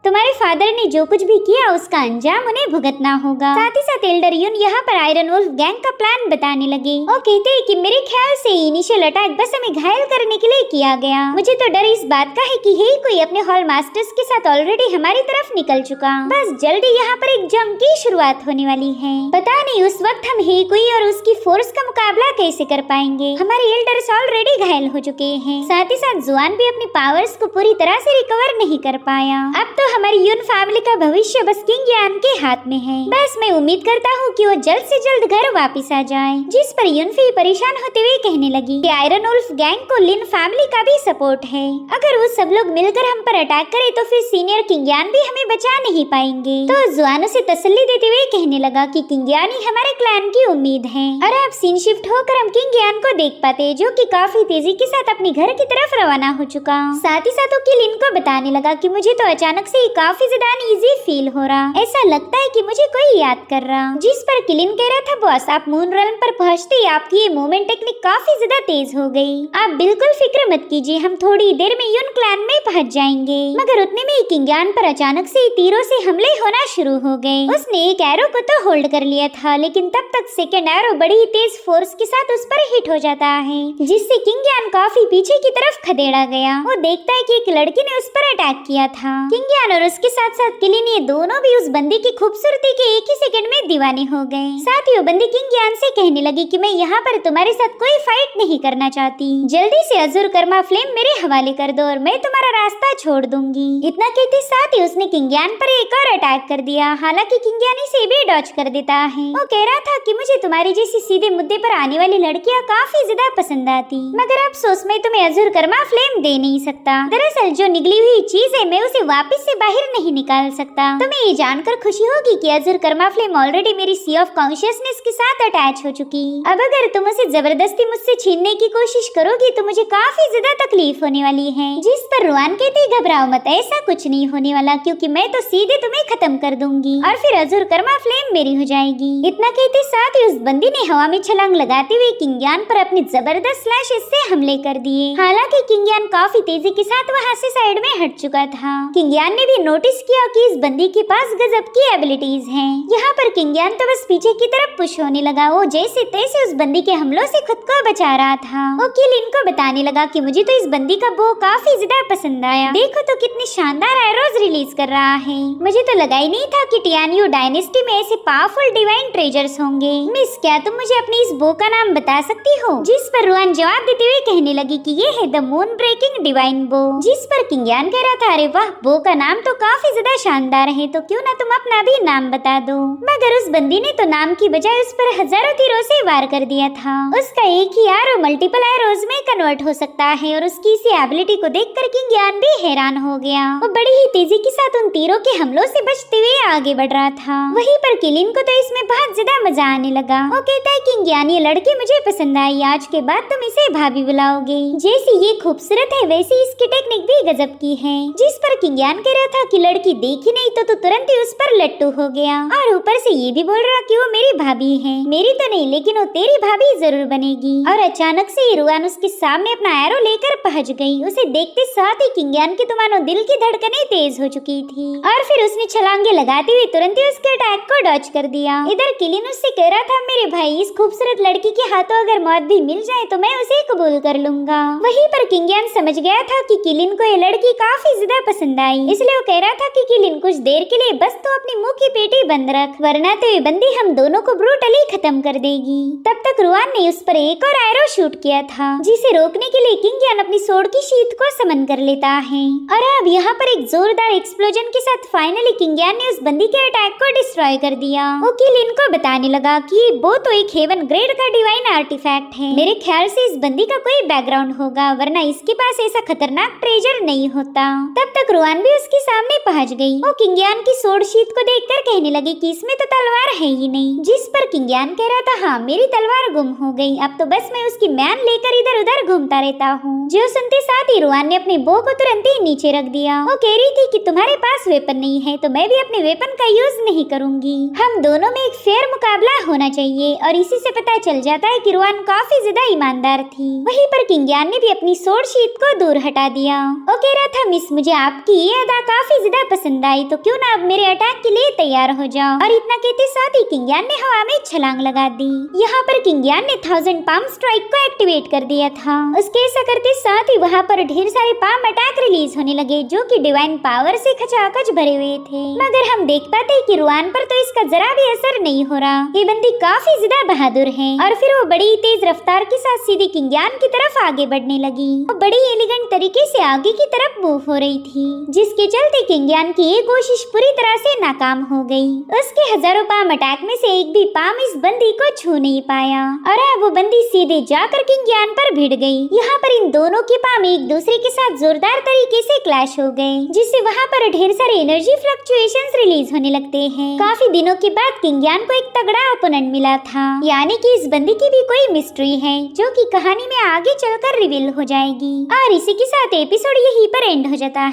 तुम्हारे फादर ने जो कुछ भी किया उसका अंजाम उन्हें भुगतना होगा। साथ ही साथ एल्डर यून यहाँ पर आयरन वुल्फ गैंग का प्लान बताने लगे। वो कहते हैं कि मेरे ख्याल से इनिशियल अटैक बस हमें घायल करने के लिए किया गया। मुझे तो डर इस बात का है कि हे कोई अपने हॉल मास्टर्स के साथ ऑलरेडी हमारी तरफ निकल चुका, बस जल्दी यहाँ पर एक जंग की शुरुआत होने वाली है। पता नहीं उस वक्त हम हे कोई और उसकी फोर्स का मुकाबला कैसे कर पाएंगे। हमारे एल्डर्स ऑलरेडी घायल हो चुके हैं। साथ ही साथ जुआन भी अपनी पावर्स को पूरी तरह से रिकवर नहीं कर पाया। अब तो हमारी यून फैमिली का भविष्य बस किंग यान के हाथ में है। बस मैं उम्मीद करता हूँ कि वो जल्द से जल्द घर वापस आ जाए। जिस पर युनफेई परेशान होते हुए कहने लगी कि आयरन वुल्फ गैंग को लिन फैमिली का भी सपोर्ट है। अगर वो सब लोग मिलकर हम पर अटैक करे तो फिर सीनियर किंग यान भी हमें बचा नहीं पाएंगे। तो जुआन उसे तसल्ली देते हुए कहने लगा कि किंग यान ही हमारे क्लैन की उम्मीद है। और अब सीन शिफ्ट होकर हम किंग यान को देख पाते हैं, जो कि काफी तेजी के साथ अपने घर की तरफ रवाना हो चुका। साथ ही साथ वो लिन को बताने लगा कि मुझे तो अचानक से काफी ज्यादा अनईजी फील हो रहा, ऐसा लगता है कि मुझे कोई याद कर रहा। जिस पर किलिन कह रहा था, बॉस आप मून रेल्म पर पहुंचते ही आपकी ये मूवमेंट टेक्निक काफी ज्यादा तेज हो गई। आप बिल्कुल फिक्र मत कीजिए, हम थोड़ी देर में यून क्लैन में पहुंच जाएंगे। मगर उतने में किंग यान पर अचानक से तीरों से हमले होना शुरू हो गए। उसने एक एरो को तो होल्ड कर लिया था, लेकिन तब तक सेकेंड एरो बड़ी ही तेज फोर्स के साथ उस पर हिट हो जाता है, जिससे किंग यान काफी पीछे की तरफ खदेड़ा गया। वो देखता है कि एक लड़की ने उस पर अटैक किया था। किंग यान रुआन और उसके साथ साथ किलिन, ये दोनों भी उस बंदी की खूबसूरती के एक ही सेकंड में दीवाने हो गए। साथ ही वो बंदी किंग यान से कहने लगी कि मैं यहाँ पर तुम्हारे साथ कोई फाइट नहीं करना चाहती, जल्दी से अज़ुर कर्मा फ्लेम मेरे हवाले कर दो और मैं तुम्हारा रास्ता छोड़ दूंगी। इतना कहते साथ ही उसने किंग यान पर एक और अटैक कर दिया। हालांकि किंग यान इसे भी डॉज कर देता है। वो कह रहा था कि मुझे तुम्हारी जैसी सीधे मुद्दे पर आने वाली लड़कियां काफी ज्यादा पसंद आती, मगर अफसोस मैं तुम्हें अज़ुर कर्मा फ्लेम दे नहीं सकता। दरअसल जो निकली हुई चीज है मैं उसे वापस से बाहर नहीं निकाल सकता। तुम्हें ये जानकर खुशी होगी कि अज़ुर कर्मा फ्लेम ऑलरेडी मेरी सी ऑफ कॉन्शियसनेस के साथ अटैच हो चुकी। अब अगर तुम उसे जबरदस्ती मुझसे छीनने की कोशिश करोगी तो मुझे काफी ज्यादा तकलीफ होने वाली है। जिस पर रुआन कहती घबराओ मत, ऐसा कुछ नहीं होने वाला, क्योंकि मैं तो सीधे तुम्हें खत्म कर दूंगी और फिर अज़ुर कर्मा फ्लेम मेरी हो जाएगी। इतना कहते साथ ही उस बंदी ने हवा में छलांग लगाते हुए किंग यान पर अपने जबरदस्त स्लैशेस से हमले कर दिए। हालांकि किंग यान काफी तेजी के साथ वहाँ से साइड में हट चुका था। किंग यान ने भी नोटिस किया कि इस बंदी के पास गजब की एबिलिटीज हैं। यहाँ पर किंग यान तो बस पीछे की तरफ पुश होने लगा। वो जैसे तैसे उस बंदी के हमलों से खुद को बचा रहा था। वो किलिन को बताने लगा कि मुझे तो इस बंदी का बो काफी ज्यादा पसंद आया, देखो तो कितनी शानदार एरोज रिलीज कर रहा है। मुझे तो लगा ही नहीं था कि टियानियो डायनेस्टी में ऐसे पावरफुल डिवाइन ट्रेजर्स होंगे। मिस, क्या तुम मुझे अपनी इस बो का नाम बता सकती हो? जिस पर रुआन जवाब देते हुए कहने लगी कि ये है द मून ब्रेकिंग डिवाइन बो। जिस पर किंग यान कह रहा था अरे वाह, बो का नाम तो काफी ज्यादा शानदार है, तो क्यों ना तुम अपना भी नाम बता दो। मगर उस बंदी ने तो नाम की बजाय उस पर हजारों तीरों से वार कर दिया था। उसका एक ही एरो मल्टीपल एरोज में कन्वर्ट हो सकता है और उसकी इसी एबिलिटी को देखकर किंग यान भी हैरान हो गया। वो बड़ी ही तेजी के साथ उन तीरों के हमलों से बचते हुए आगे बढ़ रहा था। वहीं पर किलिन को तो इसमें बहुत ज्यादा मजा आने लगा। वो कहता है किंग यान, ये लड़की मुझे पसंद आई, आज के बाद तुम इसे भाभी बुलाओगे। जैसी ये खूबसूरत है वैसी इसकी टेक्निक भी गजब की है। जिस पर किंग यान कह रहा था कि लड़की देखी नहीं तो तुरंत ही उस पर लट्टू हो गया और ऊपर से ये भी बोल रहा कि वो मेरी भाभी है। मेरी तो नहीं, लेकिन वो तेरी भाभी जरूर बनेगी। और अचानक से रुआन उसके सामने अपना एरो लेकर पहुंच गई। उसे देखते साथ ही किंग यान की तो मानो दिल की धड़कनें तेज हो चुकी थी और फिर उसने छलांगे लगाते हुए तुरंत ही उसके अटैक को डॉज कर दिया। इधर किलिन उससे कह रहा था मेरे भाई, इस खूबसूरत लड़की के हाथों अगर मौत भी मिल जाए तो मैं उसे कबूल कर लूंगा। वहीं पर किंग यान समझ गया था कि किलिन को ये लड़की काफी ज्यादा पसंद आई, इसलिए वो कह रहा था कि किलिन कुछ देर के लिए बस तो अपनी मुंह की पेटी बंद रख, वरना तो ये बंदी हम दोनों को ब्रूटली खत्म कर देगी। तब तक रुआन ने उस पर एक और एरो शूट किया था, जिसे रोकने के लिए किंग यान अपनी सोर्ड की शीट को समन कर लेता है। और अब यहाँ पर एक जोरदार एक्सप्लोजन के साथ फाइनली किंग यान ने उस बंदी के अटैक को डिस्ट्रॉय कर दिया। वो किलिन को बताने लगा कि वो तो एक हेवन ग्रेड का डिवाइन आर्टिफैक्ट है, मेरे ख्याल से इस बंदी का कोई बैकग्राउंड होगा, वरना इसके पास ऐसा खतरनाक ट्रेजर नहीं होता। तब तक रुआन भी उसके सामने पहुंच गई। वो किंग यान की सोर्ड शीट को देखकर कहने लगी कि इसमें तो तलवार है ही नहीं। जिस पर किंग यान कह रहा था हाँ, मेरी तलवार गुम हो गई, अब तो बस मैं उसकी मैन लेकर इधर उधर घूमता रहता हूँ। जो सुनते साथ ही रुआन ने अपने बो को तुरंत ही नीचे रख दिया। वो कह रही थी कि तुम्हारे पास वेपन नहीं है तो मैं भी अपने वेपन का यूज नहीं करूंगी। हम दोनों में एक फेयर मुकाबला होना चाहिए। और इसी से पता चल जाता है कि रुआन काफी ज्यादा ईमानदार थी। वहीं पर किंग यान ने भी अपनी सोर्ड शीट को दूर हटा दिया। वो कह रहा था मिस, मुझे आपकी ये अदा काफी ज्यादा पसंद आई, तो क्यों ना अब मेरे अटैक के लिए तैयार हो जाओ। और इतना कहते साथ ही किंग यान ने हवा में छलांग लगा दी। यहाँ पर किंग यान ने 1000 पाम स्ट्राइक को एक्टिवेट कर दिया था। उसके ऐसा करते साथ ही वहाँ पर ढेर सारे पाम अटैक रिलीज होने लगे, जो कि डिवाइन पावर से खचाखच भरे हुए थे। मगर हम देख पाते कि रुआन पर तो इसका जरा भी असर नहीं हो रहा। ये बंदी काफी ज्यादा बहादुर है। और फिर वो बड़ी तेज रफ्तार के साथ सीधे किंग यान की तरफ आगे बढ़ने लगी। वो बड़ी एलिगेंट तरीके से आगे की तरफ मूव हो रही थी, जिसके चलते किंग यान की ये कोशिश पूरी तरह से नाकाम हो गई। उसके हजारों पाम अटैक में से एक भी पाम इस बंदी को छू नहीं पाया और अब वो बंदी सीधे जाकर किंग यान पर भिड़ गई। यहाँ पर इन दोनों के पाम एक दूसरे के साथ जोरदार तरीके से क्लैश हो गए, जिससे वहाँ पर ढेर सारे एनर्जी फ्लक्चुएशंस रिलीज होने लगते हैं। काफी दिनों के बाद किंग यान को एक तगड़ा ओपोनेंट मिला था, यानी कि इस बंदी की भी कोई मिस्ट्री है जो कि कहानी में आगे चलकर रिवील हो जाएगी। और इसी के साथ एपिसोड यहीं पर एंड हो जाता है।